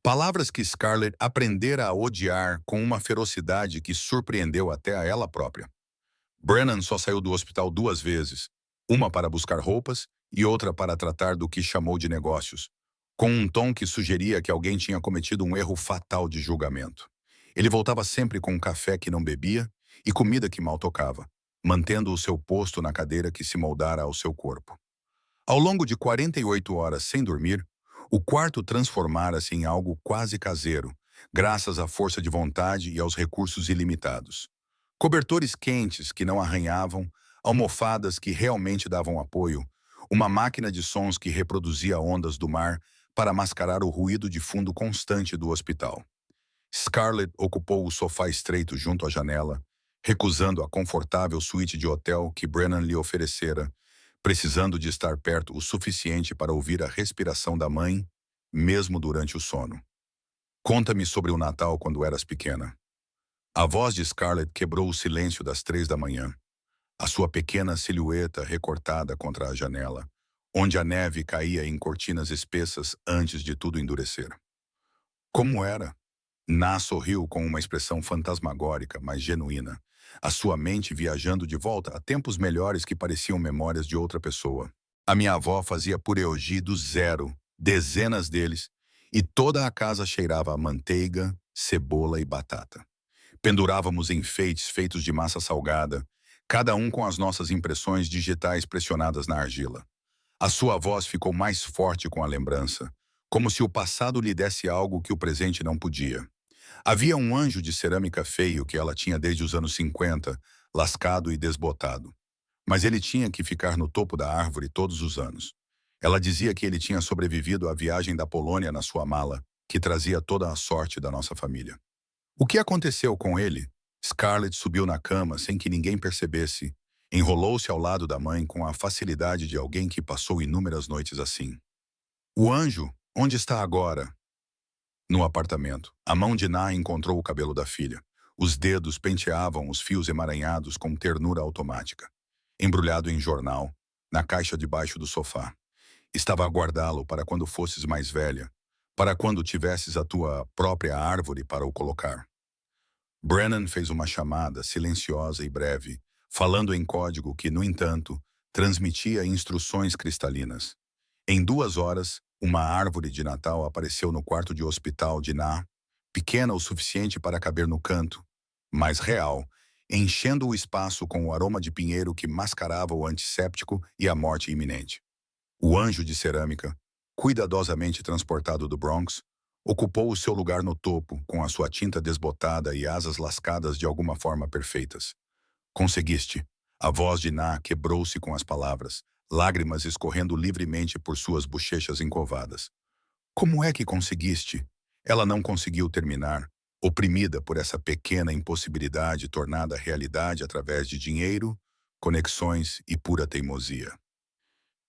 Palavras que Scarlett aprendera a odiar com uma ferocidade que surpreendeu até a ela própria. Brennan só saiu do hospital 2 vezes, uma para buscar roupas e outra para tratar do que chamou de negócios, com um tom que sugeria que alguém tinha cometido um erro fatal de julgamento. Ele voltava sempre com um café que não bebia e comida que mal tocava, mantendo o seu posto na cadeira que se moldara ao seu corpo. Ao longo de 48 horas sem dormir, o quarto transformara-se em algo quase caseiro, graças à força de vontade e aos recursos ilimitados. Cobertores quentes que não arranhavam, almofadas que realmente davam apoio, uma máquina de sons que reproduzia ondas do mar para mascarar o ruído de fundo constante do hospital. Scarlett ocupou o sofá estreito junto à janela, recusando a confortável suíte de hotel que Brennan lhe oferecera, precisando de estar perto o suficiente para ouvir a respiração da mãe, mesmo durante o sono. Conta-me sobre o Natal quando eras pequena. A voz de Scarlett quebrou o silêncio das 3 da manhã. A sua pequena silhueta recortada contra a janela, onde a neve caía em cortinas espessas antes de tudo endurecer. Como era? Na sorriu com uma expressão fantasmagórica, mas genuína, a sua mente viajando de volta a tempos melhores que pareciam memórias de outra pessoa. A minha avó fazia pureogi do zero, dezenas deles, e toda a casa cheirava a manteiga, cebola e batata. Pendurávamos enfeites feitos de massa salgada, cada um com as nossas impressões digitais pressionadas na argila. A sua voz ficou mais forte com a lembrança, como se o passado lhe desse algo que o presente não podia. Havia um anjo de cerâmica feio que ela tinha desde os anos 50, lascado e desbotado. Mas ele tinha que ficar no topo da árvore todos os anos. Ela dizia que ele tinha sobrevivido à viagem da Polônia na sua mala, que trazia toda a sorte da nossa família. O que aconteceu com ele? Scarlett subiu na cama sem que ninguém percebesse. Enrolou-se ao lado da mãe com a facilidade de alguém que passou inúmeras noites assim. O anjo, onde está agora? No apartamento, a mão de Na encontrou o cabelo da filha. Os dedos penteavam os fios emaranhados com ternura automática. Embrulhado em jornal, na caixa debaixo do sofá. Estava a guardá-lo para quando fosses mais velha, para quando tivesses a tua própria árvore para o colocar. Brennan fez uma chamada silenciosa e breve, falando em código que, no entanto, transmitia instruções cristalinas. Em 2 horas, uma árvore de Natal apareceu no quarto de hospital de Na, pequena o suficiente para caber no canto, mas real, enchendo o espaço com o aroma de pinheiro que mascarava o antisséptico e a morte iminente. O anjo de cerâmica, cuidadosamente transportado do Bronx, ocupou o seu lugar no topo, com a sua tinta desbotada e asas lascadas de alguma forma perfeitas. Conseguiste. A voz de Na quebrou-se com as palavras, lágrimas escorrendo livremente por suas bochechas encovadas. Como é que conseguiste? Ela não conseguiu terminar, oprimida por essa pequena impossibilidade tornada realidade através de dinheiro, conexões e pura teimosia.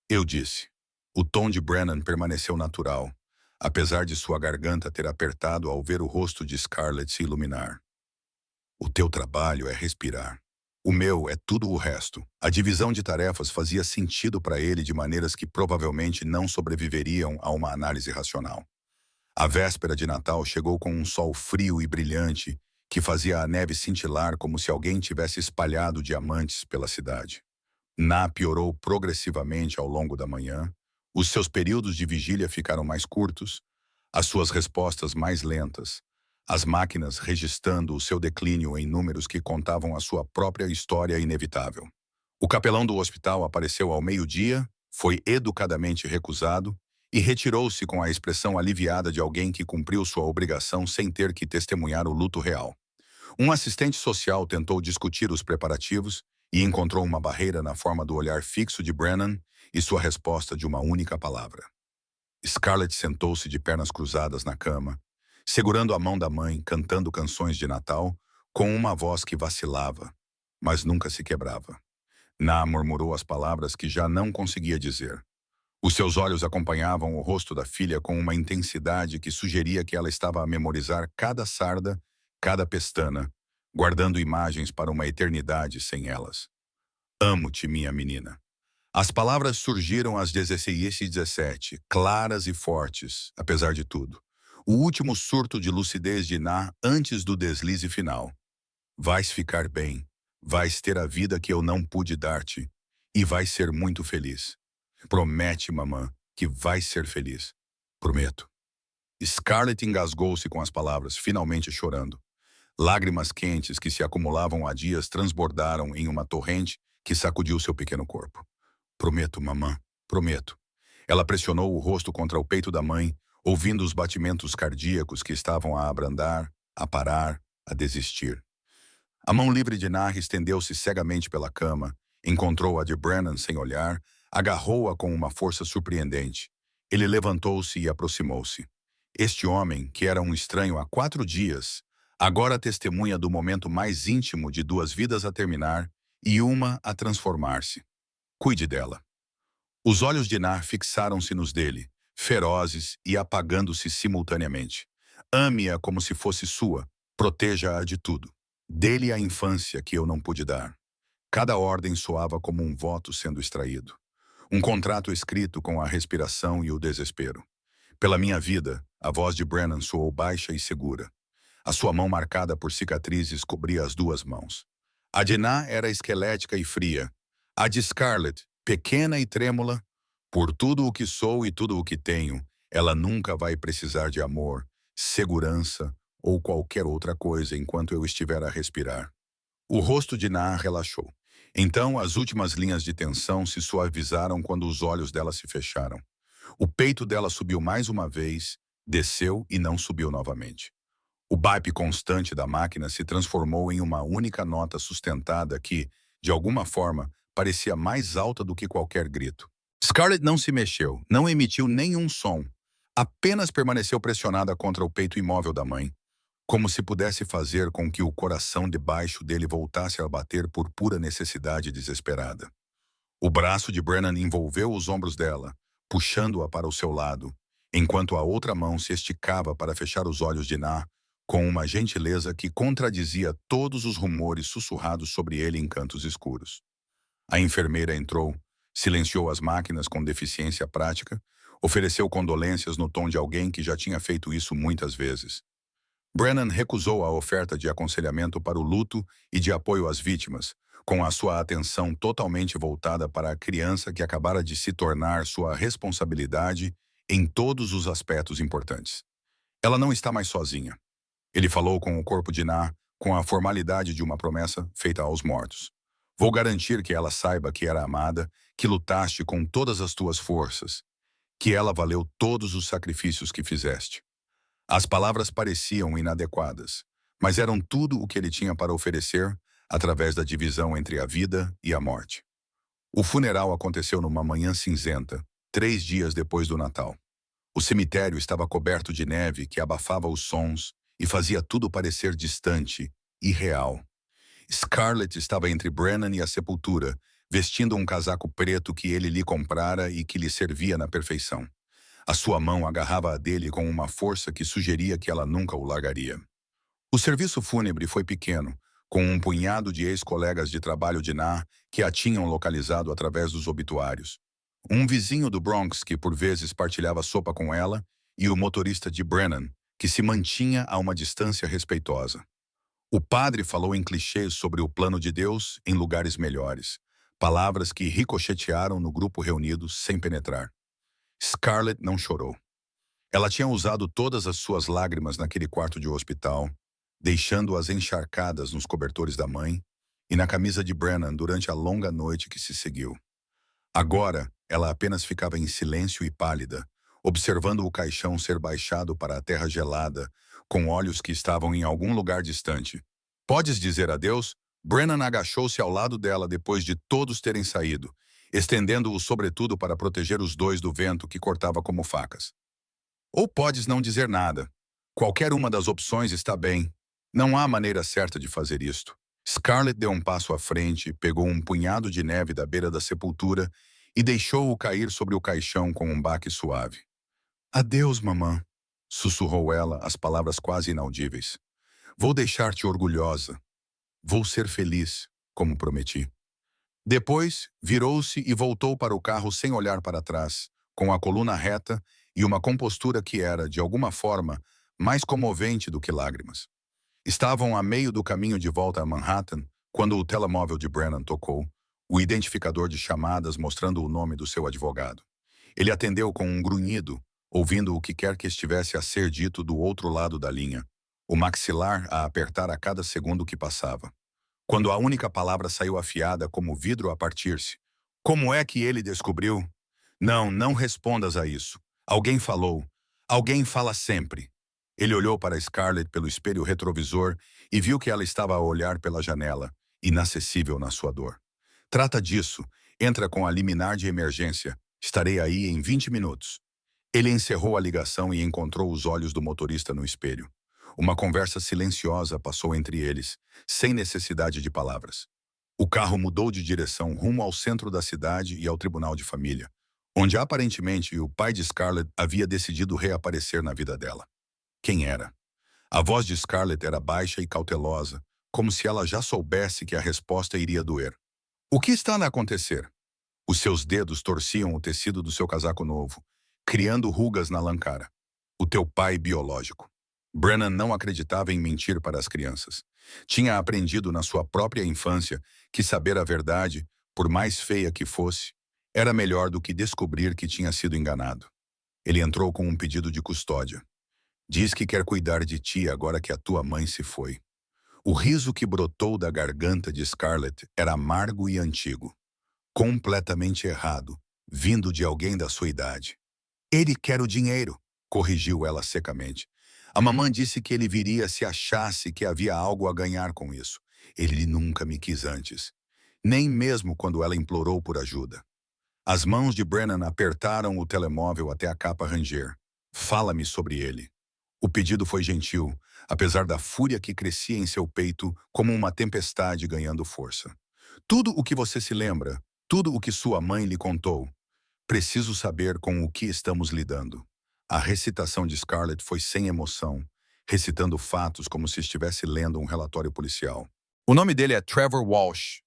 Eu disse. O tom de Brennan permaneceu natural, apesar de sua garganta ter apertado ao ver o rosto de Scarlett se iluminar. O teu trabalho é respirar. O meu é tudo o resto. A divisão de tarefas fazia sentido para ele de maneiras que provavelmente não sobreviveriam a uma análise racional. A véspera de Natal chegou com um sol frio e brilhante que fazia a neve cintilar como se alguém tivesse espalhado diamantes pela cidade. Na piorou progressivamente ao longo da manhã, Os seus períodos de vigília ficaram mais curtos, as suas respostas mais lentas, as máquinas registrando o seu declínio em números que contavam a sua própria história inevitável. O capelão do hospital apareceu ao meio-dia, foi educadamente recusado e retirou-se com a expressão aliviada de alguém que cumpriu sua obrigação sem ter que testemunhar o luto real. Um assistente social tentou discutir os preparativos e encontrou uma barreira na forma do olhar fixo de Brennan e sua resposta de uma única palavra. Scarlett sentou-se de pernas cruzadas na cama, segurando a mão da mãe, cantando canções de Natal, com uma voz que vacilava, mas nunca se quebrava. Na murmurou as palavras que já não conseguia dizer. Os seus olhos acompanhavam o rosto da filha com uma intensidade que sugeria que ela estava a memorizar cada sarda, cada pestana, guardando imagens para uma eternidade sem elas. Amo-te, minha menina. As palavras surgiram às 16h17, claras e fortes, apesar de tudo. O último surto de lucidez de Na antes do deslize final. Vais ficar bem, vais ter a vida que eu não pude dar-te, e vais ser muito feliz. Promete, mamã, que vais ser feliz. Prometo. Scarlett engasgou-se com as palavras, finalmente chorando. Lágrimas quentes que se acumulavam há dias transbordaram em uma torrente que sacudiu seu pequeno corpo. Prometo, mamã, prometo. Ela pressionou o rosto contra o peito da mãe, ouvindo os batimentos cardíacos que estavam a abrandar, a parar, a desistir. A mão livre de Nar estendeu-se cegamente pela cama, encontrou a de Brennan sem olhar, agarrou-a com uma força surpreendente. Ele levantou-se e aproximou-se. Este homem, que era um estranho há 4 dias, agora testemunha do momento mais íntimo de 2 vidas a terminar e uma a transformar-se. Cuide dela. Os olhos de Nar fixaram-se nos dele, ferozes e apagando-se simultaneamente. Ame-a como se fosse sua, proteja-a de tudo. Dê-lhe a infância que eu não pude dar. Cada ordem soava como um voto sendo extraído. Um contrato escrito com a respiração e o desespero. Pela minha vida, a voz de Brennan soou baixa e segura. A sua mão marcada por cicatrizes cobria as 2 mãos. A de Na era esquelética e fria. A de Scarlett, pequena e trêmula. Por tudo o que sou e tudo o que tenho, ela nunca vai precisar de amor, segurança ou qualquer outra coisa enquanto eu estiver a respirar. O rosto de Na relaxou. Então, as últimas linhas de tensão se suavizaram quando os olhos dela se fecharam. O peito dela subiu mais uma vez, desceu e não subiu novamente. O bip constante da máquina se transformou em uma única nota sustentada que, de alguma forma, parecia mais alta do que qualquer grito. Scarlett não se mexeu, não emitiu nenhum som. Apenas permaneceu pressionada contra o peito imóvel da mãe, como se pudesse fazer com que o coração debaixo dele voltasse a bater por pura necessidade desesperada. O braço de Brennan envolveu os ombros dela, puxando-a para o seu lado, enquanto a outra mão se esticava para fechar os olhos de Na, com uma gentileza que contradizia todos os rumores sussurrados sobre ele em cantos escuros. A enfermeira entrou, silenciou as máquinas com deficiência prática, ofereceu condolências no tom de alguém que já tinha feito isso muitas vezes. Brennan recusou a oferta de aconselhamento para o luto e de apoio às vítimas, com a sua atenção totalmente voltada para a criança que acabara de se tornar sua responsabilidade em todos os aspectos importantes. Ela não está mais sozinha. Ele falou com o corpo de Na, com a formalidade de uma promessa feita aos mortos. Vou garantir que ela saiba que era amada, que lutaste com todas as tuas forças, que ela valeu todos os sacrifícios que fizeste. As palavras pareciam inadequadas, mas eram tudo o que ele tinha para oferecer através da divisão entre a vida e a morte. O funeral aconteceu numa manhã cinzenta, 3 dias depois do Natal. O cemitério estava coberto de neve que abafava os sons e fazia tudo parecer distante, irreal. Scarlett estava entre Brennan e a sepultura, vestindo um casaco preto que ele lhe comprara e que lhe servia na perfeição. A sua mão agarrava a dele com uma força que sugeria que ela nunca o largaria. O serviço fúnebre foi pequeno, com um punhado de ex-colegas de trabalho de Na que a tinham localizado através dos obituários. Um vizinho do Bronx que por vezes partilhava sopa com ela e o motorista de Brennan, que se mantinha a uma distância respeitosa. O padre falou em clichês sobre o plano de Deus em lugares melhores, palavras que ricochetearam no grupo reunido sem penetrar. Scarlett não chorou. Ela tinha usado todas as suas lágrimas naquele quarto de hospital, deixando-as encharcadas nos cobertores da mãe e na camisa de Brennan durante a longa noite que se seguiu. Agora, ela apenas ficava em silêncio e pálida, observando o caixão ser baixado para a terra gelada, com olhos que estavam em algum lugar distante. Podes dizer adeus? Brennan agachou-se ao lado dela depois de todos terem saído, estendendo o sobretudo para proteger os dois do vento que cortava como facas. Ou podes não dizer nada. Qualquer uma das opções está bem. Não há maneira certa de fazer isto. Scarlett deu um passo à frente, pegou um punhado de neve da beira da sepultura e deixou-o cair sobre o caixão com um baque suave. Adeus, mamã, sussurrou ela, as palavras quase inaudíveis. Vou deixar-te orgulhosa. Vou ser feliz, como prometi. Depois, virou-se e voltou para o carro sem olhar para trás, com a coluna reta e uma compostura que era, de alguma forma, mais comovente do que lágrimas. Estavam a meio do caminho de volta a Manhattan quando o telemóvel de Brennan tocou, o identificador de chamadas mostrando o nome do seu advogado. Ele atendeu com um grunhido, ouvindo o que quer que estivesse a ser dito do outro lado da linha, o maxilar a apertar a cada segundo que passava. Quando a única palavra saiu afiada como vidro a partir-se. Como é que ele descobriu? Não, não respondas a isso. Alguém falou. Alguém fala sempre. Ele olhou para Scarlett pelo espelho retrovisor e viu que ela estava a olhar pela janela, inacessível na sua dor. Trata disso. Entra com a liminar de emergência. Estarei aí em 20 minutos. Ele encerrou a ligação e encontrou os olhos do motorista no espelho. Uma conversa silenciosa passou entre eles, sem necessidade de palavras. O carro mudou de direção rumo ao centro da cidade e ao tribunal de família, onde aparentemente o pai de Scarlett havia decidido reaparecer na vida dela. Quem era? A voz de Scarlett era baixa e cautelosa, como se ela já soubesse que a resposta iria doer. O que está a acontecer? Os seus dedos torciam o tecido do seu casaco novo, criando rugas na lã cara. O teu pai biológico. Brennan não acreditava em mentir para as crianças. Tinha aprendido na sua própria infância que saber a verdade, por mais feia que fosse, era melhor do que descobrir que tinha sido enganado. Ele entrou com um pedido de custódia. Diz que quer cuidar de ti agora que a tua mãe se foi. O riso que brotou da garganta de Scarlett era amargo e antigo. Completamente errado, vindo de alguém da sua idade. Ele quer o dinheiro, corrigiu ela secamente. A mamãe disse que ele viria se achasse que havia algo a ganhar com isso. Ele nunca me quis antes. Nem mesmo quando ela implorou por ajuda. As mãos de Brennan apertaram o telemóvel até a capa ranger. Fala-me sobre ele. O pedido foi gentil, apesar da fúria que crescia em seu peito como uma tempestade ganhando força. Tudo o que você se lembra, tudo o que sua mãe lhe contou. Preciso saber com o que estamos lidando. A recitação de Scarlett foi sem emoção, recitando fatos como se estivesse lendo um relatório policial. O nome dele é Trevor Walsh.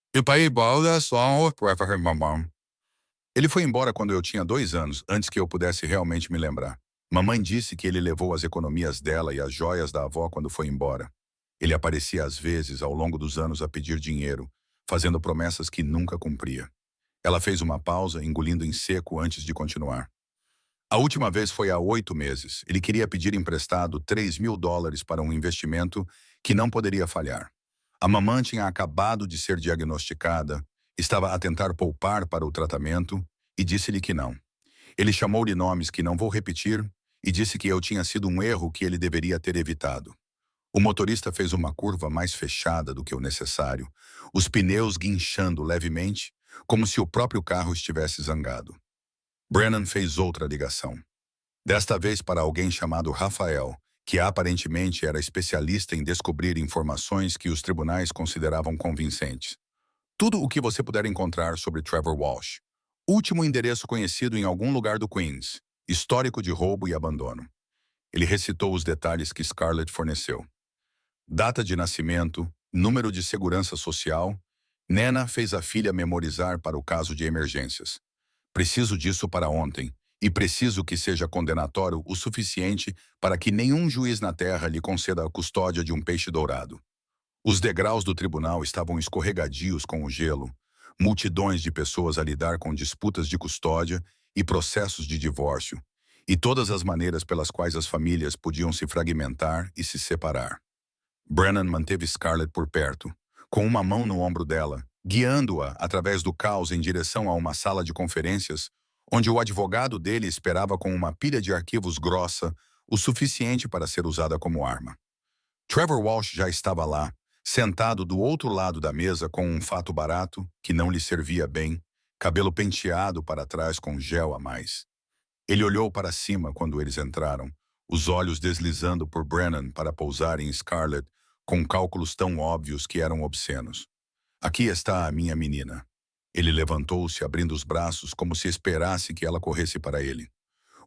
Ele foi embora quando eu tinha 2 anos, antes que eu pudesse realmente me lembrar. Mamãe disse que ele levou as economias dela e as joias da avó quando foi embora. Ele aparecia às vezes, ao longo dos anos, a pedir dinheiro, fazendo promessas que nunca cumpria. Ela fez uma pausa, engolindo em seco antes de continuar. A última vez foi há 8 meses. Ele queria pedir emprestado $3.000 para um investimento que não poderia falhar. A mamã tinha acabado de ser diagnosticada, estava a tentar poupar para o tratamento e disse-lhe que não. Ele chamou-lhe nomes que não vou repetir e disse que eu tinha sido um erro que ele deveria ter evitado. O motorista fez uma curva mais fechada do que o necessário, os pneus guinchando levemente, como se o próprio carro estivesse zangado. Brennan fez outra ligação. Desta vez para alguém chamado Rafael, que aparentemente era especialista em descobrir informações que os tribunais consideravam convincentes. Tudo o que você puder encontrar sobre Trevor Walsh. Último endereço conhecido em algum lugar do Queens. Histórico de roubo e abandono. Ele recitou os detalhes que Scarlett forneceu. Data de nascimento, número de segurança social. Nena fez a filha memorizar para o caso de emergências. Preciso disso para ontem, e preciso que seja condenatório o suficiente para que nenhum juiz na terra lhe conceda a custódia de um peixe dourado. Os degraus do tribunal estavam escorregadios com o gelo, multidões de pessoas a lidar com disputas de custódia e processos de divórcio, e todas as maneiras pelas quais as famílias podiam se fragmentar e se separar. Brennan manteve Scarlett por perto, com uma mão no ombro dela, guiando-a através do caos em direção a uma sala de conferências, onde o advogado dele esperava com uma pilha de arquivos grossa, o suficiente para ser usada como arma. Trevor Walsh já estava lá, sentado do outro lado da mesa com um fato barato, que não lhe servia bem, cabelo penteado para trás com gel a mais. Ele olhou para cima quando eles entraram, os olhos deslizando por Brennan para pousar em Scarlett, com cálculos tão óbvios que eram obscenos. Aqui está a minha menina. Ele levantou-se, abrindo os braços como se esperasse que ela corresse para ele.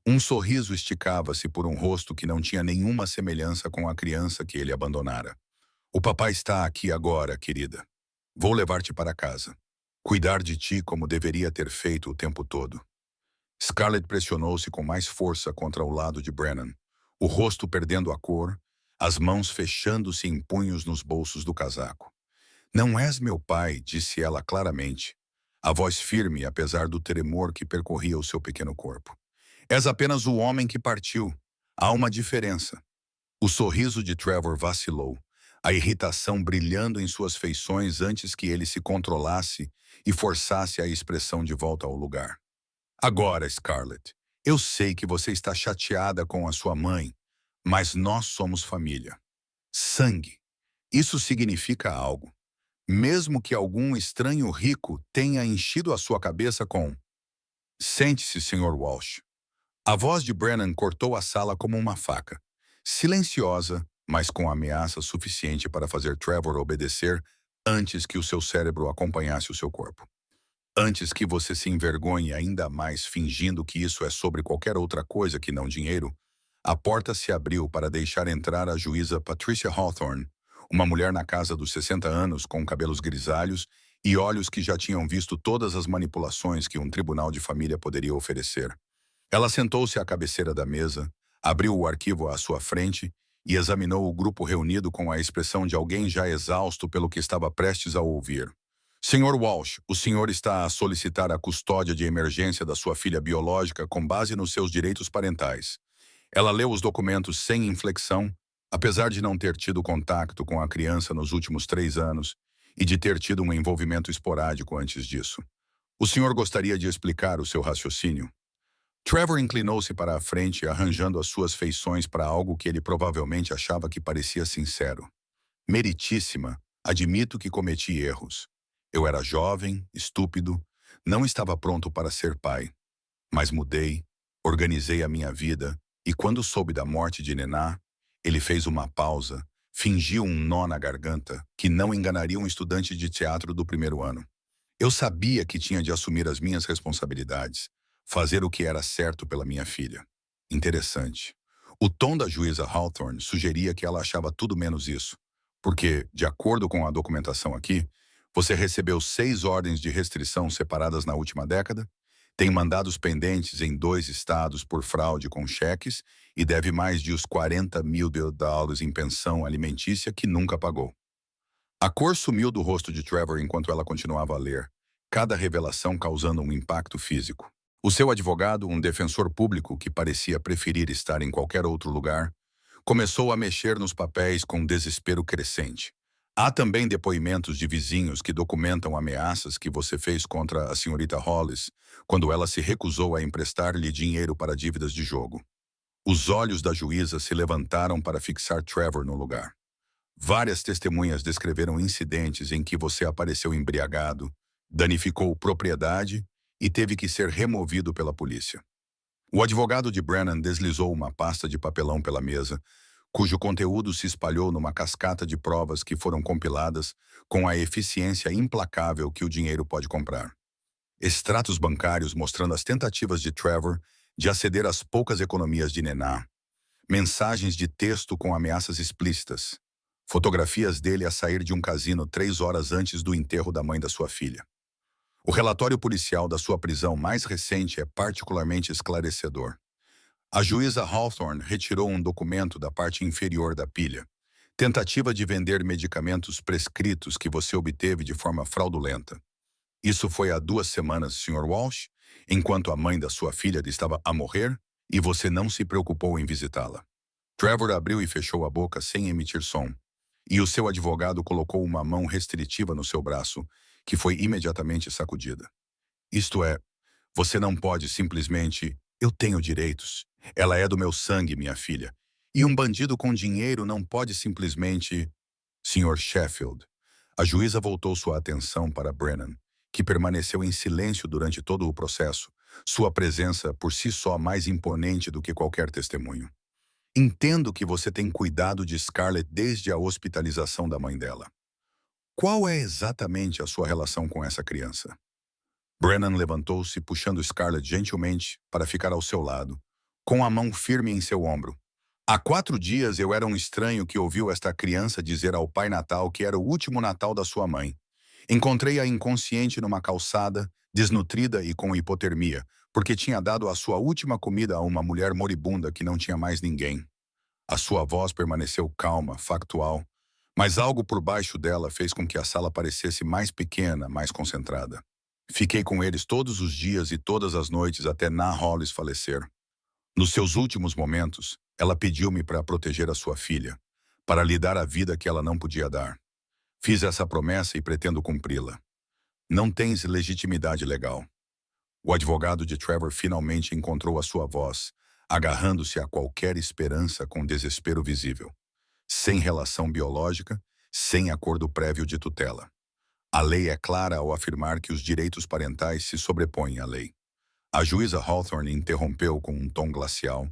Um sorriso esticava-se por um rosto que não tinha nenhuma semelhança com a criança que ele abandonara. O papai está aqui agora, querida. Vou levar-te para casa. Cuidar de ti como deveria ter feito o tempo todo. Scarlett pressionou-se com mais força contra o lado de Brennan, o rosto perdendo a cor, as mãos fechando-se em punhos nos bolsos do casaco. Não és meu pai, disse ela claramente, a voz firme apesar do tremor que percorria o seu pequeno corpo. És apenas o homem que partiu. Há uma diferença. O sorriso de Trevor vacilou, a irritação brilhando em suas feições antes que ele se controlasse e forçasse a expressão de volta ao lugar. Agora, Scarlett, eu sei que você está chateada com a sua mãe, mas nós somos família. Sangue. Isso significa algo. Mesmo que algum estranho rico tenha enchido a sua cabeça com "Sente-se, Sr. Walsh." A voz de Brennan cortou a sala como uma faca. Silenciosa, mas com ameaça suficiente para fazer Trevor obedecer antes que o seu cérebro acompanhasse o seu corpo. Antes que você se envergonhe ainda mais fingindo que isso é sobre qualquer outra coisa que não dinheiro, a porta se abriu para deixar entrar a juíza Patricia Hawthorne, uma mulher na casa dos 60 anos com cabelos grisalhos e olhos que já tinham visto todas as manipulações que um tribunal de família poderia oferecer. Ela sentou-se à cabeceira da mesa, abriu o arquivo à sua frente e examinou o grupo reunido com a expressão de alguém já exausto pelo que estava prestes a ouvir. Sr. Walsh, o senhor está a solicitar a custódia de emergência da sua filha biológica com base nos seus direitos parentais. Ela leu os documentos sem inflexão, apesar de não ter tido contato com a criança nos últimos 3 anos e de ter tido um envolvimento esporádico antes disso. O senhor gostaria de explicar o seu raciocínio? Trevor inclinou-se para a frente, arranjando as suas feições para algo que ele provavelmente achava que parecia sincero. Meritíssima, admito que cometi erros. Eu era jovem, estúpido, não estava pronto para ser pai. Mas mudei, organizei a minha vida, e quando soube da morte de Nená, ele fez uma pausa, fingiu um nó na garganta, que não enganaria um estudante de teatro do primeiro ano. Eu sabia que tinha de assumir as minhas responsabilidades, fazer o que era certo pela minha filha. Interessante. O tom da juíza Hawthorne sugeria que ela achava tudo menos isso, porque, de acordo com a documentação aqui, você recebeu 6 ordens de restrição separadas na última década, tem mandados pendentes em 2 estados por fraude com cheques e deve mais de os $40 mil em pensão alimentícia que nunca pagou. A cor sumiu do rosto de Trevor enquanto ela continuava a ler, cada revelação causando um impacto físico. O seu advogado, um defensor público que parecia preferir estar em qualquer outro lugar, começou a mexer nos papéis com desespero crescente. Há também depoimentos de vizinhos que documentam ameaças que você fez contra a senhorita Hollis quando ela se recusou a emprestar-lhe dinheiro para dívidas de jogo. Os olhos da juíza se levantaram para fixar Trevor no lugar. Várias testemunhas descreveram incidentes em que você apareceu embriagado, danificou propriedade e teve que ser removido pela polícia. O advogado de Brennan deslizou uma pasta de papelão pela mesa, cujo conteúdo se espalhou numa cascata de provas que foram compiladas com a eficiência implacável que o dinheiro pode comprar. Extratos bancários mostrando as tentativas de Trevor de aceder às poucas economias de Nená. Mensagens de texto com ameaças explícitas. Fotografias dele a sair de um cassino 3 horas antes do enterro da mãe da sua filha. O relatório policial da sua prisão mais recente é particularmente esclarecedor. A juíza Hawthorne retirou um documento da parte inferior da pilha. Tentativa de vender medicamentos prescritos que você obteve de forma fraudulenta. Isso foi há 2 semanas, Sr. Walsh, enquanto a mãe da sua filha estava a morrer e você não se preocupou em visitá-la. Trevor abriu e fechou a boca sem emitir som, e o seu advogado colocou uma mão restritiva no seu braço, que foi imediatamente sacudida. Isto é, você não pode simplesmente... Eu tenho direitos. Ela é do meu sangue, minha filha. E um bandido com dinheiro não pode simplesmente... Sr. Sheffield. A juíza voltou sua atenção para Brennan, que permaneceu em silêncio durante todo o processo, sua presença por si só mais imponente do que qualquer testemunho. Entendo que você tem cuidado de Scarlett desde a hospitalização da mãe dela. Qual é exatamente a sua relação com essa criança? Brennan levantou-se, puxando Scarlett gentilmente para ficar ao seu lado, com a mão firme em seu ombro. Há 4 dias eu era um estranho que ouviu esta criança dizer ao Pai Natal que era o último Natal da sua mãe. Encontrei-a inconsciente numa calçada, desnutrida e com hipotermia, porque tinha dado a sua última comida a uma mulher moribunda que não tinha mais ninguém. A sua voz permaneceu calma, factual, mas algo por baixo dela fez com que a sala parecesse mais pequena, mais concentrada. Fiquei com eles todos os dias e todas as noites até Na Hollis falecer. Nos seus últimos momentos, ela pediu-me para proteger a sua filha, para lhe dar a vida que ela não podia dar. Fiz essa promessa e pretendo cumpri-la. Não tens legitimidade legal. O advogado de Trevor finalmente encontrou a sua voz, agarrando-se a qualquer esperança com desespero visível. Sem relação biológica, sem acordo prévio de tutela. A lei é clara ao afirmar que os direitos parentais se sobrepõem à lei. A juíza Hawthorne interrompeu com um tom glacial.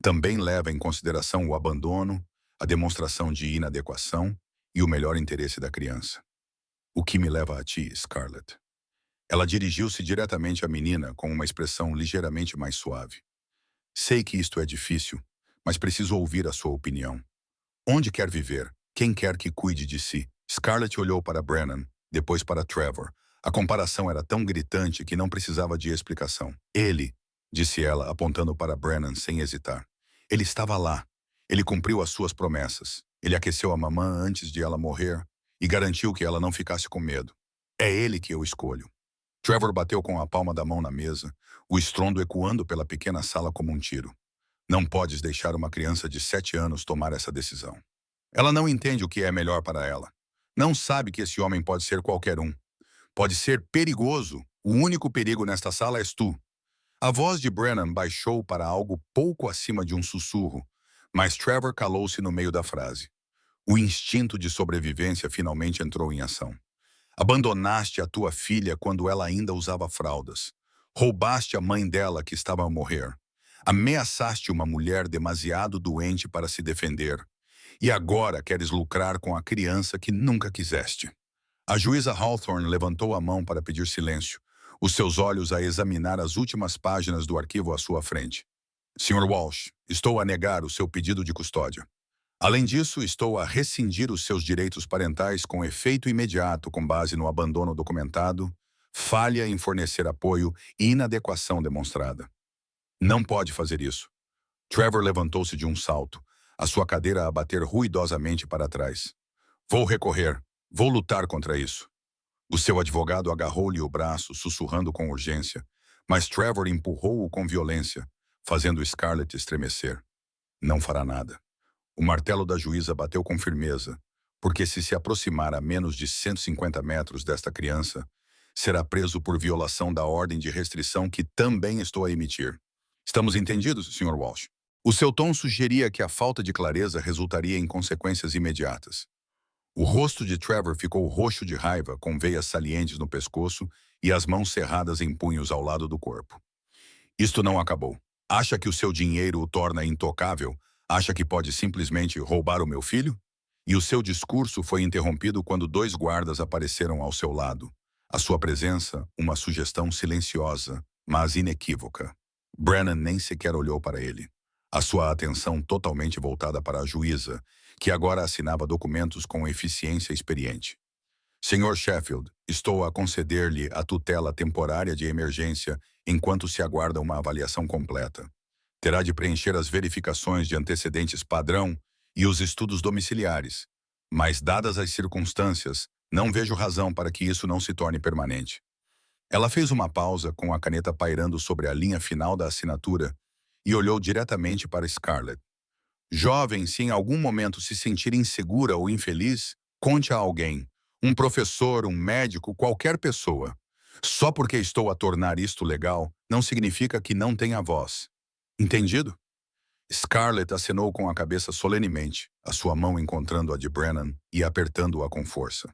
Também leva em consideração o abandono, a demonstração de inadequação e o melhor interesse da criança. O que me leva a ti, Scarlett? Ela dirigiu-se diretamente à menina com uma expressão ligeiramente mais suave. Sei que isto é difícil, mas preciso ouvir a sua opinião. Onde quer viver? Quem quer que cuide de si? Scarlett olhou para Brennan, depois para Trevor. A comparação era tão gritante que não precisava de explicação. Ele, disse ela, apontando para Brennan sem hesitar. Ele estava lá. Ele cumpriu as suas promessas. Ele aqueceu a mamã antes de ela morrer e garantiu que ela não ficasse com medo. É ele que eu escolho. Trevor bateu com a palma da mão na mesa, o estrondo ecoando pela pequena sala como um tiro. Não podes deixar uma criança de 7 anos tomar essa decisão. Ela não entende o que é melhor para ela. Não sabe que esse homem pode ser qualquer um. Pode ser perigoso. O único perigo nesta sala és tu. A voz de Brennan baixou para algo pouco acima de um sussurro, mas Trevor calou-se no meio da frase. O instinto de sobrevivência finalmente entrou em ação. Abandonaste a tua filha quando ela ainda usava fraldas. Roubaste a mãe dela que estava a morrer. Ameaçaste uma mulher demasiado doente para se defender. E agora queres lucrar com a criança que nunca quiseste. A juíza Hawthorne levantou a mão para pedir silêncio, os seus olhos a examinar as últimas páginas do arquivo à sua frente. Sr. Walsh, estou a negar o seu pedido de custódia. Além disso, estou a rescindir os seus direitos parentais com efeito imediato com base no abandono documentado, falha em fornecer apoio e inadequação demonstrada. Não pode fazer isso. Trevor levantou-se de um salto, a sua cadeira a bater ruidosamente para trás. Vou recorrer. Vou lutar contra isso. O seu advogado agarrou-lhe o braço, sussurrando com urgência, mas Trevor empurrou-o com violência, fazendo Scarlett estremecer. Não fará nada. O martelo da juíza bateu com firmeza, porque se aproximar a menos de 150 metros desta criança, será preso por violação da ordem de restrição que também estou a emitir. Estamos entendidos, Sr. Walsh? O seu tom sugeria que a falta de clareza resultaria em consequências imediatas. O rosto de Trevor ficou roxo de raiva, com veias salientes no pescoço e as mãos cerradas em punhos ao lado do corpo. Isto não acabou. Acha que o seu dinheiro o torna intocável? Acha que pode simplesmente roubar o meu filho? E o seu discurso foi interrompido quando 2 guardas apareceram ao seu lado. A sua presença, uma sugestão silenciosa, mas inequívoca. Brennan nem sequer olhou para ele. A sua atenção totalmente voltada para a juíza, que agora assinava documentos com eficiência experiente. Sr. Sheffield, estou a conceder-lhe a tutela temporária de emergência enquanto se aguarda uma avaliação completa. Terá de preencher as verificações de antecedentes padrão e os estudos domiciliares, mas, dadas as circunstâncias, não vejo razão para que isso não se torne permanente. Ela fez uma pausa com a caneta pairando sobre a linha final da assinatura e olhou diretamente para Scarlett. Jovem, se em algum momento se sentir insegura ou infeliz, conte a alguém. Um professor, um médico, qualquer pessoa. Só porque estou a tornar isto legal, não significa que não tenha voz. Entendido? Scarlett acenou com a cabeça solenemente, a sua mão encontrando a de Brennan e apertando-a com força.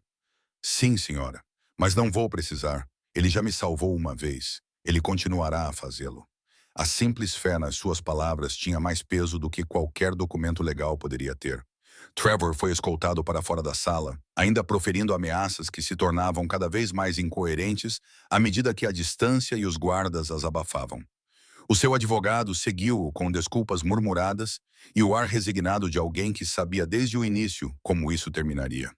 Sim, senhora. Mas não vou precisar. Ele já me salvou uma vez. Ele continuará a fazê-lo. A simples fé nas suas palavras tinha mais peso do que qualquer documento legal poderia ter. Trevor foi escoltado para fora da sala, ainda proferindo ameaças que se tornavam cada vez mais incoerentes à medida que a distância e os guardas as abafavam. O seu advogado seguiu-o com desculpas murmuradas e o ar resignado de alguém que sabia desde o início como isso terminaria.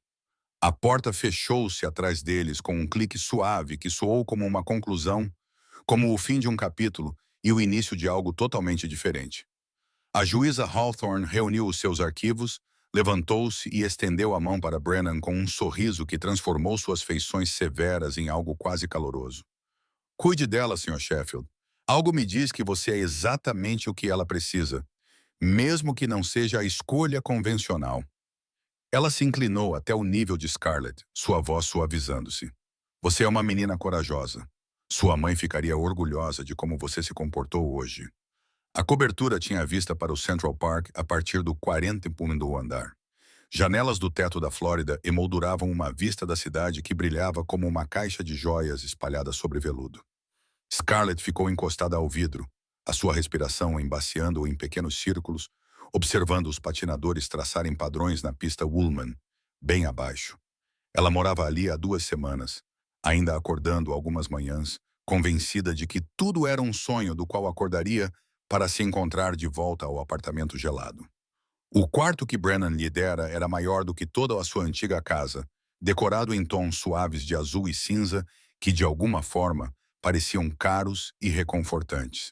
A porta fechou-se atrás deles com um clique suave que soou como uma conclusão, como o fim de um capítulo e o início de algo totalmente diferente. A juíza Hawthorne reuniu os seus arquivos, levantou-se e estendeu a mão para Brennan com um sorriso que transformou suas feições severas em algo quase caloroso. Cuide dela, Sr. Sheffield. Algo me diz que você é exatamente o que ela precisa, mesmo que não seja a escolha convencional. Ela se inclinou até o nível de Scarlett, sua voz suavizando-se. Você é uma menina corajosa. Sua mãe ficaria orgulhosa de como você se comportou hoje. A cobertura tinha vista para o Central Park a partir do 40º andar. Janelas do teto da Flórida emolduravam uma vista da cidade que brilhava como uma caixa de joias espalhada sobre veludo. Scarlett ficou encostada ao vidro, a sua respiração embaciando-o em pequenos círculos, observando os patinadores traçarem padrões na pista Woolman, bem abaixo. Ela morava ali há 2 semanas, ainda acordando algumas manhãs, convencida de que tudo era um sonho do qual acordaria para se encontrar de volta ao apartamento gelado. O quarto que Brennan lhe dera era maior do que toda a sua antiga casa, decorado em tons suaves de azul e cinza que, de alguma forma, pareciam caros e reconfortantes.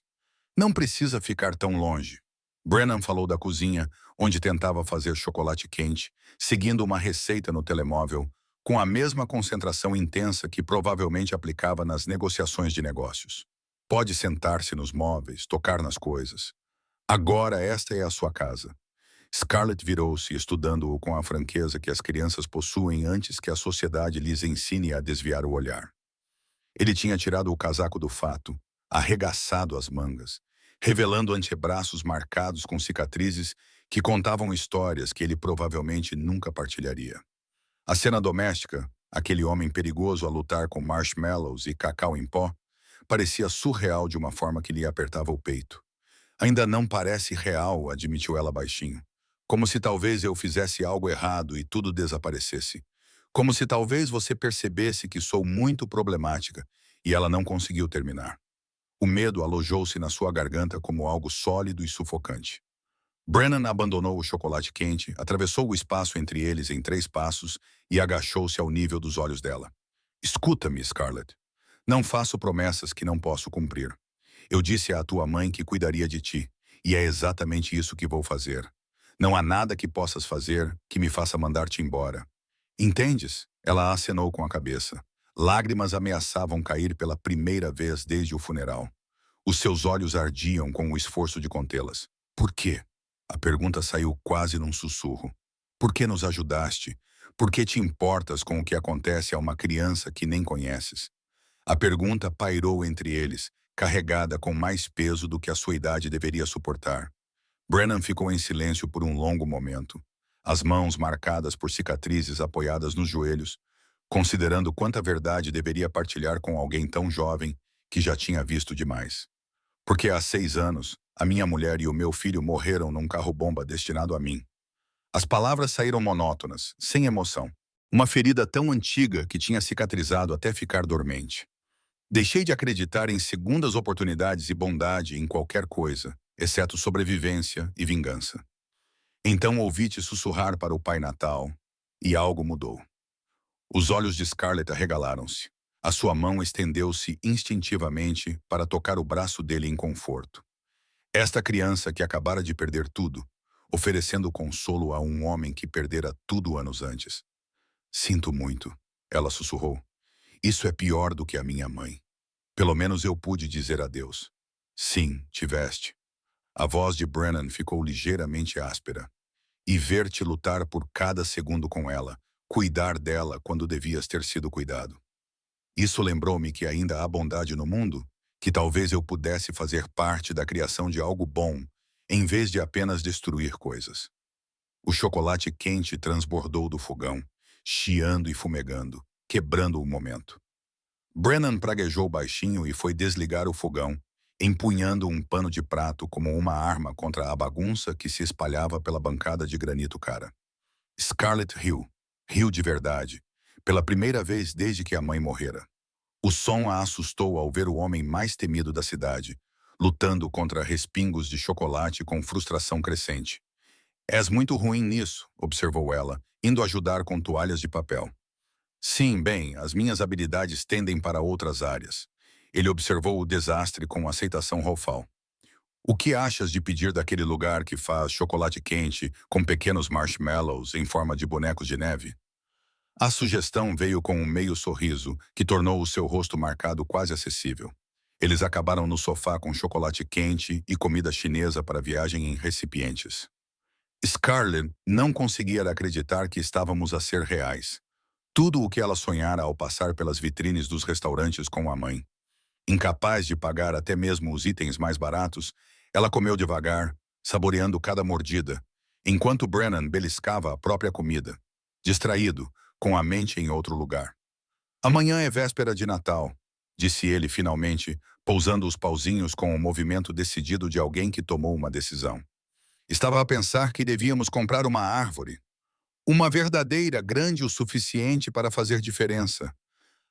Não precisa ficar tão longe. Brennan falou da cozinha, onde tentava fazer chocolate quente, seguindo uma receita no telemóvel, com a mesma concentração intensa que provavelmente aplicava nas negociações de negócios. Pode sentar-se nos móveis, tocar nas coisas. Agora esta é a sua casa. Scarlett virou-se, estudando-o com a franqueza que as crianças possuem antes que a sociedade lhes ensine a desviar o olhar. Ele tinha tirado o casaco do fato, arregaçado as mangas, revelando antebraços marcados com cicatrizes que contavam histórias que ele provavelmente nunca partilharia. A cena doméstica, aquele homem perigoso a lutar com marshmallows e cacau em pó, parecia surreal de uma forma que lhe apertava o peito. Ainda não parece real, admitiu ela baixinho. Como se talvez eu fizesse algo errado e tudo desaparecesse. Como se talvez você percebesse que sou muito problemática e ela não conseguiu terminar. O medo alojou-se na sua garganta como algo sólido e sufocante. Brennan abandonou o chocolate quente, atravessou o espaço entre eles em 3 passos e agachou-se ao nível dos olhos dela. Escuta-me, Scarlett. Não faço promessas que não posso cumprir. Eu disse à tua mãe que cuidaria de ti, e é exatamente isso que vou fazer. Não há nada que possas fazer que me faça mandar-te embora. Entendes? Ela acenou com a cabeça. Lágrimas ameaçavam cair pela primeira vez desde o funeral. Os seus olhos ardiam com o esforço de contê-las. Por quê? A pergunta saiu quase num sussurro. Por que nos ajudaste? Por que te importas com o que acontece a uma criança que nem conheces? A pergunta pairou entre eles, carregada com mais peso do que a sua idade deveria suportar. Brennan ficou em silêncio por um longo momento, as mãos marcadas por cicatrizes apoiadas nos joelhos, considerando quanta verdade deveria partilhar com alguém tão jovem que já tinha visto demais. Porque há 6 anos, a minha mulher e o meu filho morreram num carro-bomba destinado a mim. As palavras saíram monótonas, sem emoção. Uma ferida tão antiga que tinha cicatrizado até ficar dormente. Deixei de acreditar em segundas oportunidades e bondade em qualquer coisa, exceto sobrevivência e vingança. Então ouvi-te sussurrar para o Pai Natal, e algo mudou. Os olhos de Scarlett arregalaram-se. A sua mão estendeu-se instintivamente para tocar o braço dele em conforto. Esta criança que acabara de perder tudo, oferecendo consolo a um homem que perdera tudo anos antes. Sinto muito, ela sussurrou. Isso é pior do que a minha mãe. Pelo menos eu pude dizer adeus. Sim, tiveste. A voz de Brennan ficou ligeiramente áspera. E ver-te lutar por cada segundo com ela, cuidar dela quando devias ter sido cuidado. Isso lembrou-me que ainda há bondade no mundo, que talvez eu pudesse fazer parte da criação de algo bom, em vez de apenas destruir coisas. O chocolate quente transbordou do fogão, chiando e fumegando, quebrando o momento. Brennan praguejou baixinho e foi desligar o fogão, empunhando um pano de prato como uma arma contra a bagunça que se espalhava pela bancada de granito cara. Scarlett riu. Riu de verdade, pela primeira vez desde que a mãe morrera. O som a assustou ao ver o homem mais temido da cidade, lutando contra respingos de chocolate com frustração crescente. És muito ruim nisso, observou ela, indo ajudar com toalhas de papel. Sim, bem, as minhas habilidades tendem para outras áreas. Ele observou o desastre com aceitação rofal. O que achas de pedir daquele lugar que faz chocolate quente com pequenos marshmallows em forma de bonecos de neve? A sugestão veio com um meio sorriso que tornou o seu rosto marcado quase acessível. Eles acabaram no sofá com chocolate quente e comida chinesa para viagem em recipientes. Scarlett não conseguia acreditar que estávamos a ser reais. Tudo o que ela sonhara ao passar pelas vitrines dos restaurantes com a mãe. Incapaz de pagar até mesmo os itens mais baratos, ela comeu devagar, saboreando cada mordida, enquanto Brennan beliscava a própria comida, distraído, com a mente em outro lugar. Amanhã é véspera de Natal, disse ele finalmente, pousando os pauzinhos com o movimento decidido de alguém que tomou uma decisão. Estava a pensar que devíamos comprar uma árvore. Uma verdadeira, grande o suficiente para fazer diferença.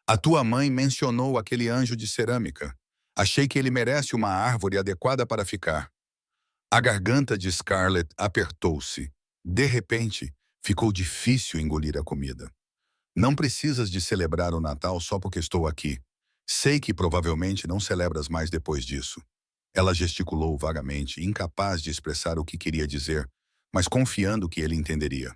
A tua mãe mencionou aquele anjo de cerâmica. Achei que ele merece uma árvore adequada para ficar. A garganta de Scarlett apertou-se. De repente, ficou difícil engolir a comida. Não precisas de celebrar o Natal só porque estou aqui. Sei que provavelmente não celebras mais depois disso. Ela gesticulou vagamente, incapaz de expressar o que queria dizer, mas confiando que ele entenderia.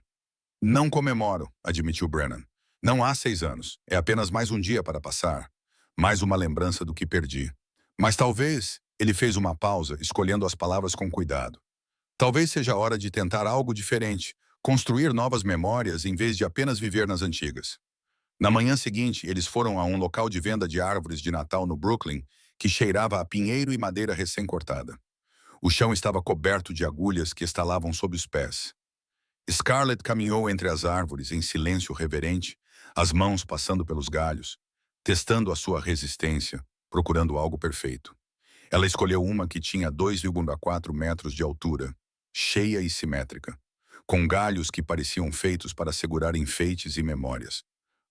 Não comemoro, admitiu Brennan. Não há 6 anos. É apenas mais um dia para passar. Mais uma lembrança do que perdi. Mas talvez, ele fez uma pausa, escolhendo as palavras com cuidado. Talvez seja hora de tentar algo diferente, construir novas memórias em vez de apenas viver nas antigas. Na manhã seguinte, eles foram a um local de venda de árvores de Natal no Brooklyn, que cheirava a pinheiro e madeira recém-cortada. O chão estava coberto de agulhas que estalavam sob os pés. Scarlett caminhou entre as árvores em silêncio reverente, as mãos passando pelos galhos, testando a sua resistência, procurando algo perfeito. Ela escolheu uma que tinha 2,4 metros de altura, cheia e simétrica, com galhos que pareciam feitos para segurar enfeites e memórias.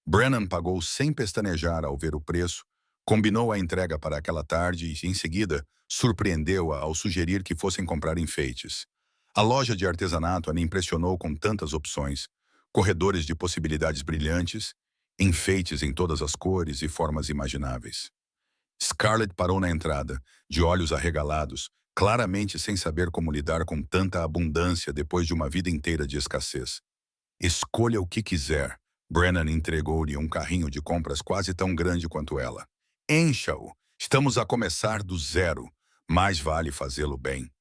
Brennan pagou sem pestanejar ao ver o preço, combinou a entrega para aquela tarde e, em seguida, surpreendeu-a ao sugerir que fossem comprar enfeites. A loja de artesanato a impressionou com tantas opções, corredores de possibilidades brilhantes, enfeites em todas as cores e formas imagináveis. Scarlett parou na entrada, de olhos arregalados, claramente sem saber como lidar com tanta abundância depois de uma vida inteira de escassez. Escolha o que quiser. Brennan entregou-lhe um carrinho de compras quase tão grande quanto ela. Encha-o. Estamos a começar do zero. Mais vale fazê-lo bem.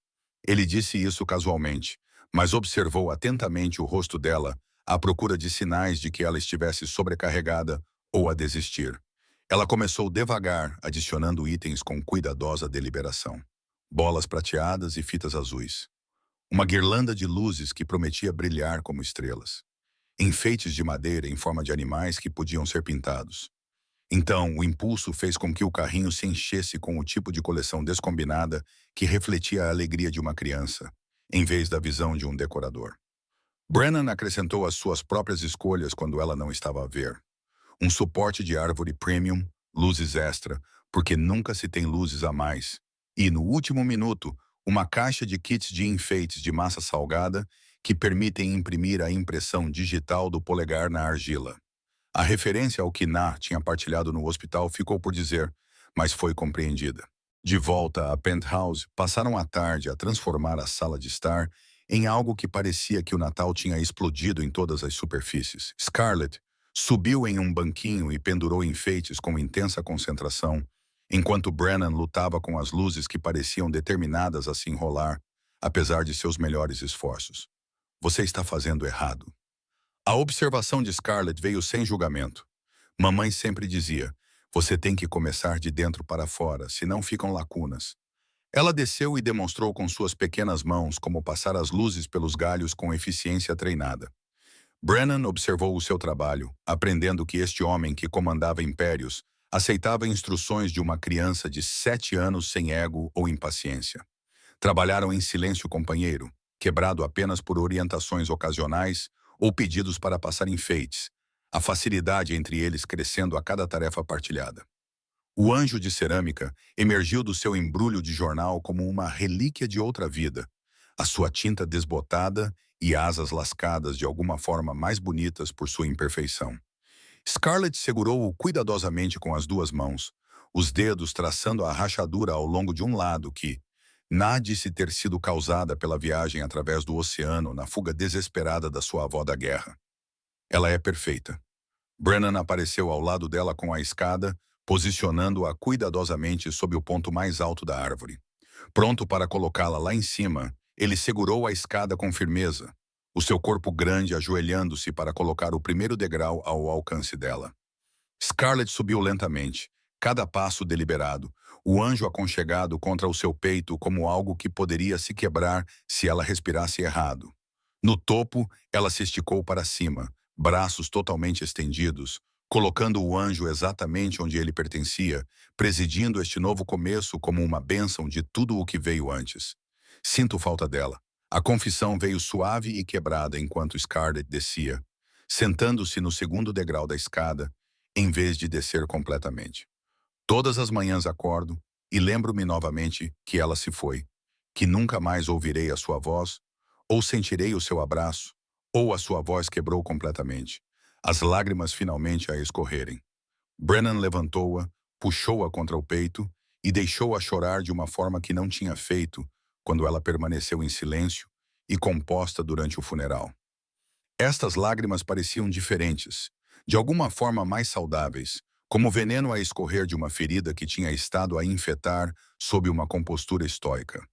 Ele disse isso casualmente, mas observou atentamente o rosto dela à procura de sinais de que ela estivesse sobrecarregada ou a desistir. Ela começou devagar, adicionando itens com cuidadosa deliberação. Bolas prateadas e fitas azuis. Uma guirlanda de luzes que prometia brilhar como estrelas. Enfeites de madeira em forma de animais que podiam ser pintados. Então, o impulso fez com que o carrinho se enchesse com o tipo de coleção descombinada que refletia a alegria de uma criança, em vez da visão de um decorador. Brennan acrescentou as suas próprias escolhas quando ela não estava a ver. Um suporte de árvore premium, luzes extra, porque nunca se tem luzes a mais. E, no último minuto, uma caixa de kits de enfeites de massa salgada que permitem imprimir a impressão digital do polegar na argila. A referência ao que Na tinha partilhado no hospital ficou por dizer, mas foi compreendida. De volta à penthouse, passaram a tarde a transformar a sala de estar em algo que parecia que o Natal tinha explodido em todas as superfícies. Scarlett subiu em um banquinho e pendurou enfeites com intensa concentração, enquanto Brennan lutava com as luzes que pareciam determinadas a se enrolar, apesar de seus melhores esforços. Você está fazendo errado. A observação de Scarlett veio sem julgamento. Mamãe sempre dizia, você tem que começar de dentro para fora, senão ficam lacunas. Ela desceu e demonstrou com suas pequenas mãos como passar as luzes pelos galhos com eficiência treinada. Brennan observou o seu trabalho, aprendendo que este homem que comandava impérios aceitava instruções de uma criança de 7 anos sem ego ou impaciência. Trabalharam em silêncio companheiro, quebrado apenas por orientações ocasionais ou pedidos para passar enfeites, a facilidade entre eles crescendo a cada tarefa partilhada. O anjo de cerâmica emergiu do seu embrulho de jornal como uma relíquia de outra vida, a sua tinta desbotada e asas lascadas de alguma forma mais bonitas por sua imperfeição. Scarlett segurou-o cuidadosamente com as duas mãos, os dedos traçando a rachadura ao longo de um lado que, na disse ter sido causada pela viagem através do oceano na fuga desesperada da sua avó da guerra. Ela é perfeita. Brennan apareceu ao lado dela com a escada, posicionando-a cuidadosamente sob o ponto mais alto da árvore. Pronto para colocá-la lá em cima, ele segurou a escada com firmeza, o seu corpo grande ajoelhando-se para colocar o primeiro degrau ao alcance dela. Scarlett subiu lentamente, cada passo deliberado, o anjo aconchegado contra o seu peito como algo que poderia se quebrar se ela respirasse errado. No topo, ela se esticou para cima, braços totalmente estendidos, colocando o anjo exatamente onde ele pertencia, presidindo este novo começo como uma bênção de tudo o que veio antes. Sinto falta dela. A confissão veio suave e quebrada enquanto Scarlett descia, sentando-se no segundo degrau da escada, em vez de descer completamente. Todas as manhãs acordo e lembro-me novamente que ela se foi, que nunca mais ouvirei a sua voz, ou sentirei o seu abraço, ou a sua voz quebrou completamente, as lágrimas finalmente a escorrerem. Brennan levantou-a, puxou-a contra o peito e deixou-a chorar de uma forma que não tinha feito quando ela permaneceu em silêncio e composta durante o funeral. Estas lágrimas pareciam diferentes, de alguma forma mais saudáveis, como veneno a escorrer de uma ferida que tinha estado a infectar sob uma compostura estoica.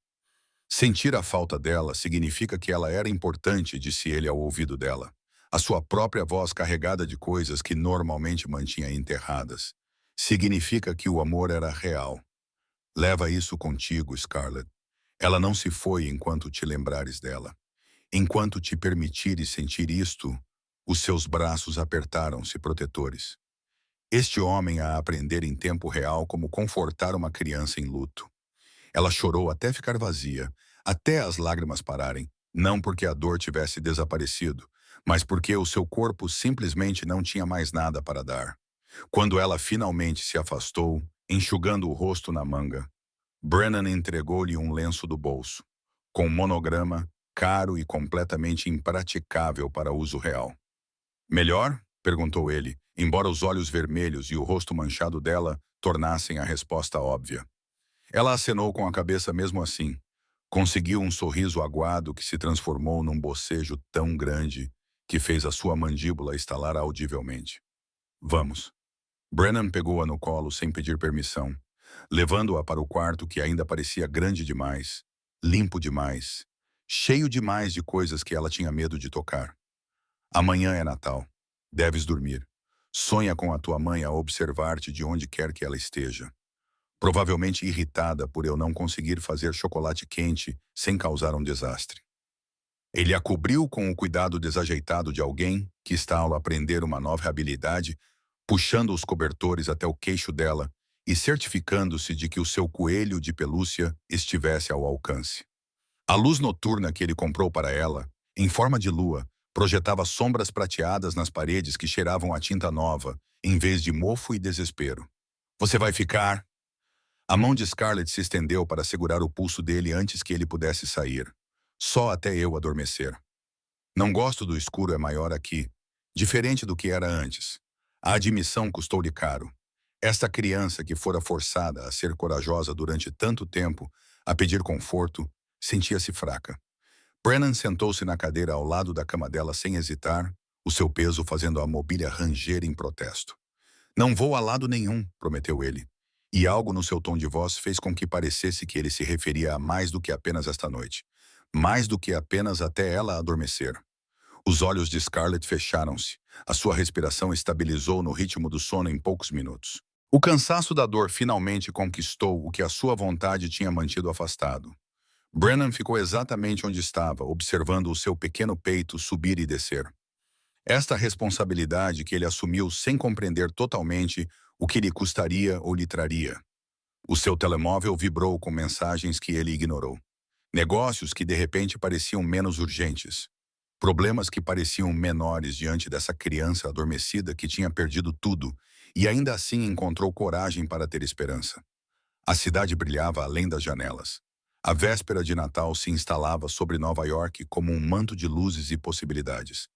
Sentir a falta dela significa que ela era importante, disse ele ao ouvido dela. A sua própria voz carregada de coisas que normalmente mantinha enterradas. Significa que o amor era real. Leva isso contigo, Scarlett. Ela não se foi enquanto te lembrares dela. Enquanto te permitires sentir isto, os seus braços apertaram-se protetores. Este homem a aprender em tempo real como confortar uma criança em luto. Ela chorou até ficar vazia, até as lágrimas pararem, não porque a dor tivesse desaparecido, mas porque o seu corpo simplesmente não tinha mais nada para dar. Quando ela finalmente se afastou, enxugando o rosto na manga, Brennan entregou-lhe um lenço do bolso, com um monograma, caro e completamente impraticável para uso real. Melhor? Perguntou ele, embora os olhos vermelhos e o rosto manchado dela tornassem a resposta óbvia. Ela acenou com a cabeça mesmo assim. Conseguiu um sorriso aguado que se transformou num bocejo tão grande que fez a sua mandíbula estalar audivelmente. Vamos. Brennan pegou-a no colo sem pedir permissão, levando-a para o quarto que ainda parecia grande demais, limpo demais, cheio demais de coisas que ela tinha medo de tocar. Amanhã é Natal. Deves dormir. Sonha com a tua mãe a observar-te de onde quer que ela esteja. Provavelmente irritada por eu não conseguir fazer chocolate quente sem causar um desastre. Ele a cobriu com o cuidado desajeitado de alguém que está ao aprender uma nova habilidade, puxando os cobertores até o queixo dela e certificando-se de que o seu coelho de pelúcia estivesse ao alcance. A luz noturna que ele comprou para ela, em forma de lua, projetava sombras prateadas nas paredes que cheiravam a tinta nova, em vez de mofo e desespero. Você vai ficar? A mão de Scarlett se estendeu para segurar o pulso dele antes que ele pudesse sair. Só até eu adormecer. Não gosto do escuro, é maior aqui. Diferente do que era antes. A admissão custou-lhe caro. Esta criança que fora forçada a ser corajosa durante tanto tempo, a pedir conforto, sentia-se fraca. Brennan sentou-se na cadeira ao lado da cama dela sem hesitar, o seu peso fazendo a mobília ranger em protesto. Não vou a lado nenhum, prometeu ele. E algo no seu tom de voz fez com que parecesse que ele se referia a mais do que apenas esta noite. Mais do que apenas até ela adormecer. Os olhos de Scarlett fecharam-se. A sua respiração estabilizou no ritmo do sono em poucos minutos. O cansaço da dor finalmente conquistou o que a sua vontade tinha mantido afastado. Brennan ficou exatamente onde estava, observando o seu pequeno peito subir e descer. Esta responsabilidade que ele assumiu sem compreender totalmente o que lhe custaria ou lhe traria. O seu telemóvel vibrou com mensagens que ele ignorou. Negócios que de repente pareciam menos urgentes. Problemas que pareciam menores diante dessa criança adormecida que tinha perdido tudo e ainda assim encontrou coragem para ter esperança. A cidade brilhava além das janelas. A véspera de Natal se instalava sobre Nova York como um manto de luzes e possibilidades.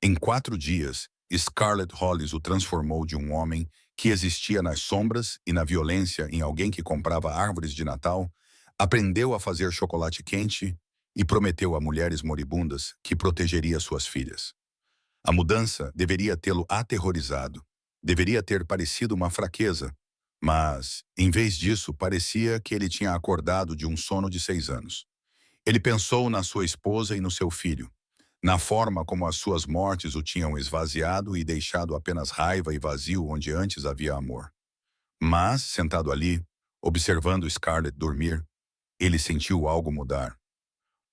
Em 4 dias, Scarlett Hollis o transformou de um homem que existia nas sombras e na violência em alguém que comprava árvores de Natal, aprendeu a fazer chocolate quente e prometeu a mulheres moribundas que protegeria suas filhas. A mudança deveria tê-lo aterrorizado, deveria ter parecido uma fraqueza, mas, em vez disso, parecia que ele tinha acordado de um sono de 6 anos. Ele pensou na sua esposa e no seu filho, na forma como as suas mortes o tinham esvaziado e deixado apenas raiva e vazio onde antes havia amor. Mas, sentado ali, observando Scarlett dormir, ele sentiu algo mudar.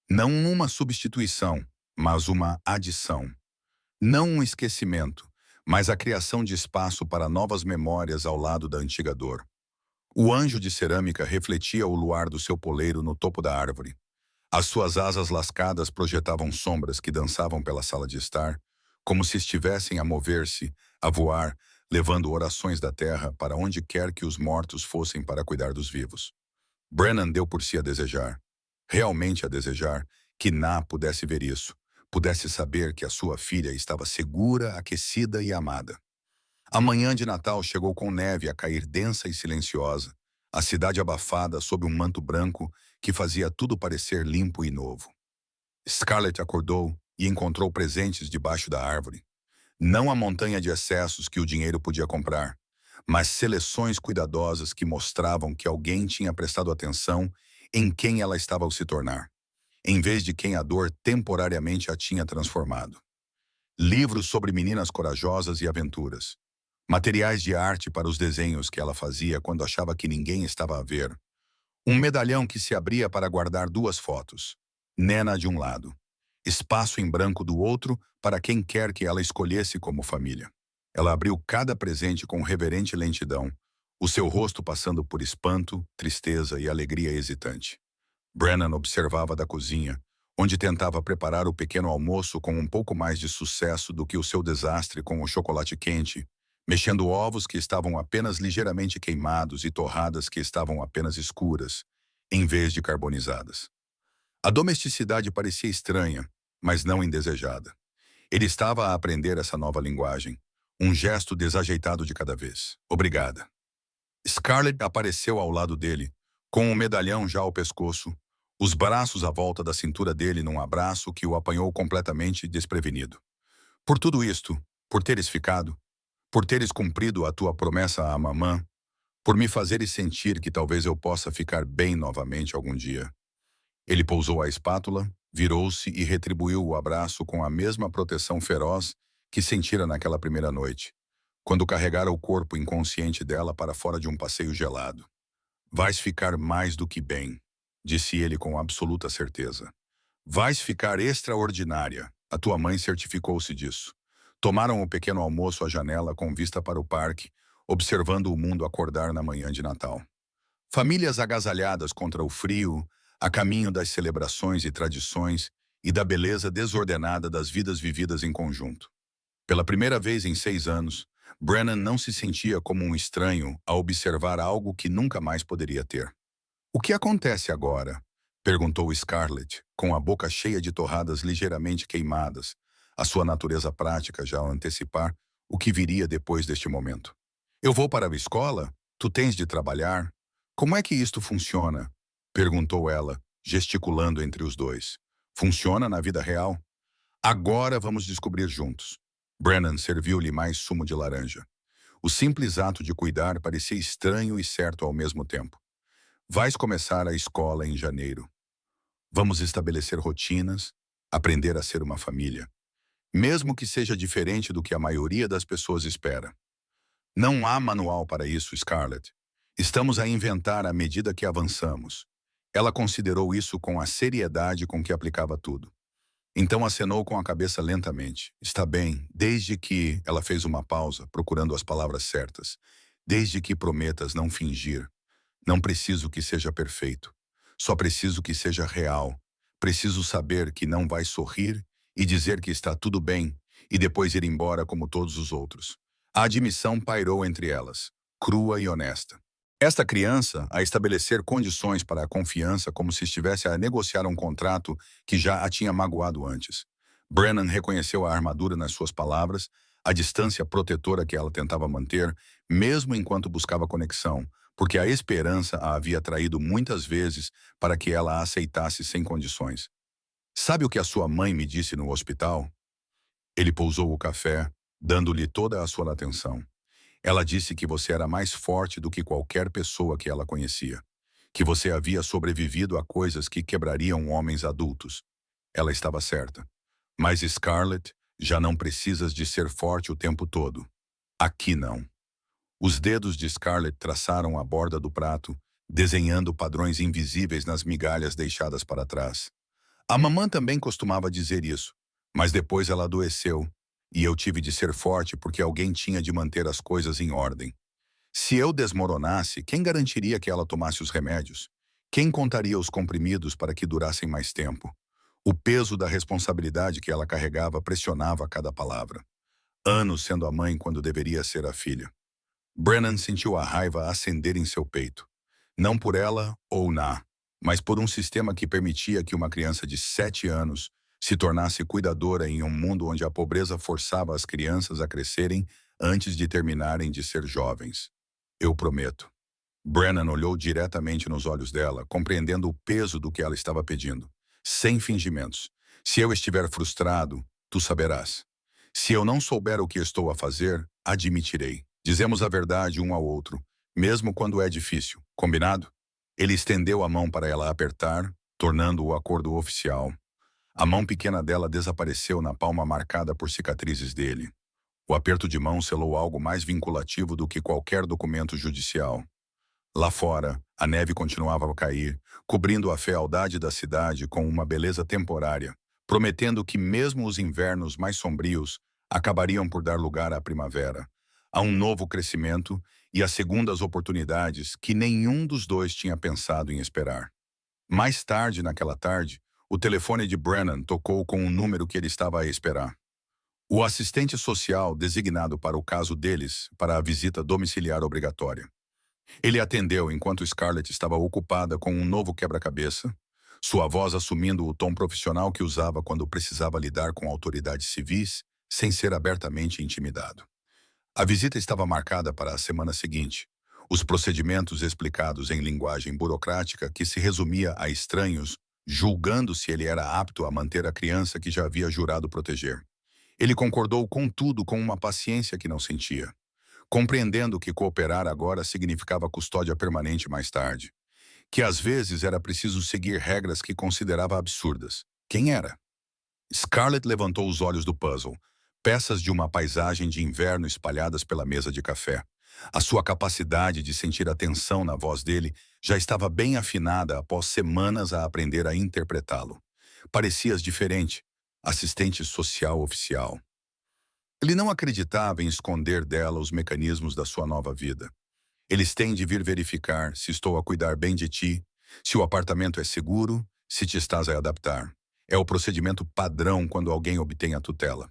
Não uma substituição, mas uma adição. Não um esquecimento, mas a criação de espaço para novas memórias ao lado da antiga dor. O anjo de cerâmica refletia o luar do seu poleiro no topo da árvore. As suas asas lascadas projetavam sombras que dançavam pela sala de estar, como se estivessem a mover-se, a voar, levando orações da terra para onde quer que os mortos fossem para cuidar dos vivos. Brennan deu por si a desejar, realmente a desejar, que Na pudesse ver isso, pudesse saber que a sua filha estava segura, aquecida e amada. A manhã de Natal chegou com neve a cair densa e silenciosa, a cidade abafada sob um manto branco que fazia tudo parecer limpo e novo. Scarlett acordou e encontrou presentes debaixo da árvore. Não a montanha de excessos que o dinheiro podia comprar, mas seleções cuidadosas que mostravam que alguém tinha prestado atenção em quem ela estava ao se tornar, em vez de quem a dor temporariamente a tinha transformado. Livros sobre meninas corajosas e aventuras. Materiais de arte para os desenhos que ela fazia quando achava que ninguém estava a ver. Um medalhão que se abria para guardar 2 fotos. Nena de um lado. Espaço em branco do outro para quem quer que ela escolhesse como família. Ela abriu cada presente com reverente lentidão, o seu rosto passando por espanto, tristeza e alegria hesitante. Brennan observava da cozinha, onde tentava preparar o pequeno almoço com um pouco mais de sucesso do que o seu desastre com o chocolate quente, mexendo ovos que estavam apenas ligeiramente queimados e torradas que estavam apenas escuras, em vez de carbonizadas. A domesticidade parecia estranha, mas não indesejada. Ele estava a aprender essa nova linguagem, um gesto desajeitado de cada vez. Obrigada. Scarlett apareceu ao lado dele, com o medalhão já ao pescoço, os braços à volta da cintura dele num abraço que o apanhou completamente desprevenido. Por tudo isto, por teres ficado, por teres cumprido a tua promessa à mamã, por me fazeres sentir que talvez eu possa ficar bem novamente algum dia. Ele pousou a espátula, virou-se e retribuiu o abraço com a mesma proteção feroz que sentira naquela primeira noite, quando carregara o corpo inconsciente dela para fora de um passeio gelado. Vais ficar mais do que bem, disse ele com absoluta certeza. Vais ficar extraordinária, a tua mãe certificou-se disso. Tomaram o pequeno almoço à janela com vista para o parque, observando o mundo acordar na manhã de Natal. Famílias agasalhadas contra o frio, a caminho das celebrações e tradições e da beleza desordenada das vidas vividas em conjunto. Pela primeira vez em 6 anos, Brennan não se sentia como um estranho a observar algo que nunca mais poderia ter. O que acontece agora? Perguntou Scarlett, com a boca cheia de torradas ligeiramente queimadas, a sua natureza prática já a antecipar o que viria depois deste momento. Eu vou para a escola? Tu tens de trabalhar? Como é que isto funciona? Perguntou ela, gesticulando entre os dois. Funciona na vida real? Agora vamos descobrir juntos. Brennan serviu-lhe mais sumo de laranja. O simples ato de cuidar parecia estranho e certo ao mesmo tempo. Vais começar a escola em janeiro. Vamos estabelecer rotinas, aprender a ser uma família, mesmo que seja diferente do que a maioria das pessoas espera. Não há manual para isso, Scarlett. Estamos a inventar à medida que avançamos. Ela considerou isso com a seriedade com que aplicava tudo. Então acenou com a cabeça lentamente. Está bem, desde que ela fez uma pausa, procurando as palavras certas. Desde que prometas não fingir. Não preciso que seja perfeito. Só preciso que seja real. Preciso saber que não vai sorrir e dizer que está tudo bem e depois ir embora como todos os outros. A admissão pairou entre elas, crua e honesta. Esta criança a estabelecer condições para a confiança como se estivesse a negociar um contrato que já a tinha magoado antes. Brennan reconheceu a armadura nas suas palavras, a distância protetora que ela tentava manter, mesmo enquanto buscava conexão, porque a esperança a havia traído muitas vezes para que ela a aceitasse sem condições. Sabe o que a sua mãe me disse no hospital? Ele pousou o café, dando-lhe toda a sua atenção. Ela disse que você era mais forte do que qualquer pessoa que ela conhecia, que você havia sobrevivido a coisas que quebrariam homens adultos. Ela estava certa. Mas Scarlett, já não precisas de ser forte o tempo todo. Aqui não. Os dedos de Scarlett traçaram a borda do prato, desenhando padrões invisíveis nas migalhas deixadas para trás. A mamã também costumava dizer isso, mas depois ela adoeceu, e eu tive de ser forte porque alguém tinha de manter as coisas em ordem. Se eu desmoronasse, quem garantiria que ela tomasse os remédios? Quem contaria os comprimidos para que durassem mais tempo? O peso da responsabilidade que ela carregava pressionava cada palavra. Anos sendo a mãe quando deveria ser a filha. Brennan sentiu a raiva acender em seu peito. Não por ela ou mas por um sistema que permitia que uma criança de 7 anos se tornasse cuidadora em um mundo onde a pobreza forçava as crianças a crescerem antes de terminarem de ser jovens. Eu prometo. Brennan olhou diretamente nos olhos dela, compreendendo o peso do que ela estava pedindo. Sem fingimentos. Se eu estiver frustrado, tu saberás. Se eu não souber o que estou a fazer, admitirei. Dizemos a verdade um ao outro, mesmo quando é difícil. Combinado? Ele estendeu a mão para ela apertar, tornando o acordo oficial. A mão pequena dela desapareceu na palma marcada por cicatrizes dele. O aperto de mão selou algo mais vinculativo do que qualquer documento judicial. Lá fora, a neve continuava a cair, cobrindo a fealdade da cidade com uma beleza temporária, prometendo que mesmo os invernos mais sombrios acabariam por dar lugar à primavera, a um novo crescimento e a segundas oportunidades que nenhum dos dois tinha pensado em esperar. Mais tarde naquela tarde, o telefone de Brennan tocou com um número que ele estava a esperar. O assistente social designado para o caso deles para a visita domiciliar obrigatória. Ele atendeu enquanto Scarlett estava ocupada com um novo quebra-cabeça, sua voz assumindo o tom profissional que usava quando precisava lidar com autoridades civis sem ser abertamente intimidado. A visita estava marcada para a semana seguinte. Os procedimentos explicados em linguagem burocrática que se resumia a estranhos, julgando se ele era apto a manter a criança que já havia jurado proteger. Ele concordou com tudo com uma paciência que não sentia, compreendendo que cooperar agora significava custódia permanente mais tarde, que às vezes era preciso seguir regras que considerava absurdas. Quem era? Scarlett levantou os olhos do puzzle, peças de uma paisagem de inverno espalhadas pela mesa de café. A sua capacidade de sentir a tensão na voz dele já estava bem afinada após semanas a aprender a interpretá-lo. Parecias diferente, assistente social oficial. Ele não acreditava em esconder dela os mecanismos da sua nova vida. Eles têm de vir verificar se estou a cuidar bem de ti, se o apartamento é seguro, se te estás a adaptar. É o procedimento padrão quando alguém obtém a tutela.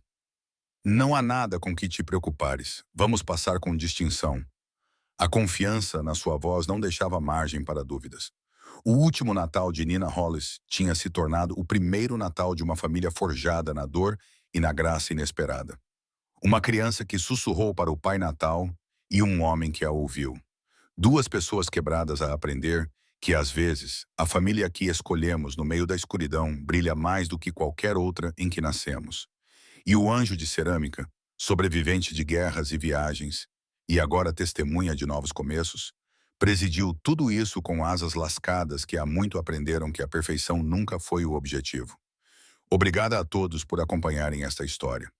Não há nada com que te preocupares. Vamos passar com distinção. A confiança na sua voz não deixava margem para dúvidas. O último Natal de Nina Hollis tinha se tornado o primeiro Natal de uma família forjada na dor e na graça inesperada. Uma criança que sussurrou para o Pai Natal e um homem que a ouviu. Duas pessoas quebradas a aprender que, às vezes, a família que escolhemos no meio da escuridão brilha mais do que qualquer outra em que nascemos. E o anjo de cerâmica, sobrevivente de guerras e viagens, e agora testemunha de novos começos, presidiu tudo isso com asas lascadas que há muito aprenderam que a perfeição nunca foi o objetivo. Obrigada a todos por acompanharem esta história.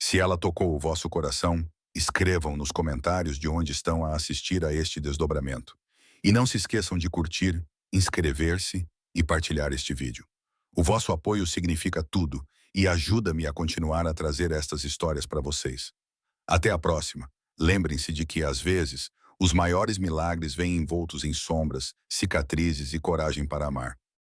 Se ela tocou o vosso coração, escrevam nos comentários de onde estão a assistir a este desdobramento. E não se esqueçam de curtir, inscrever-se e partilhar este vídeo. O vosso apoio significa tudo e ajuda-me a continuar a trazer estas histórias para vocês. Até a próxima. Lembrem-se de que, às vezes, os maiores milagres vêm envoltos em sombras, cicatrizes e coragem para amar.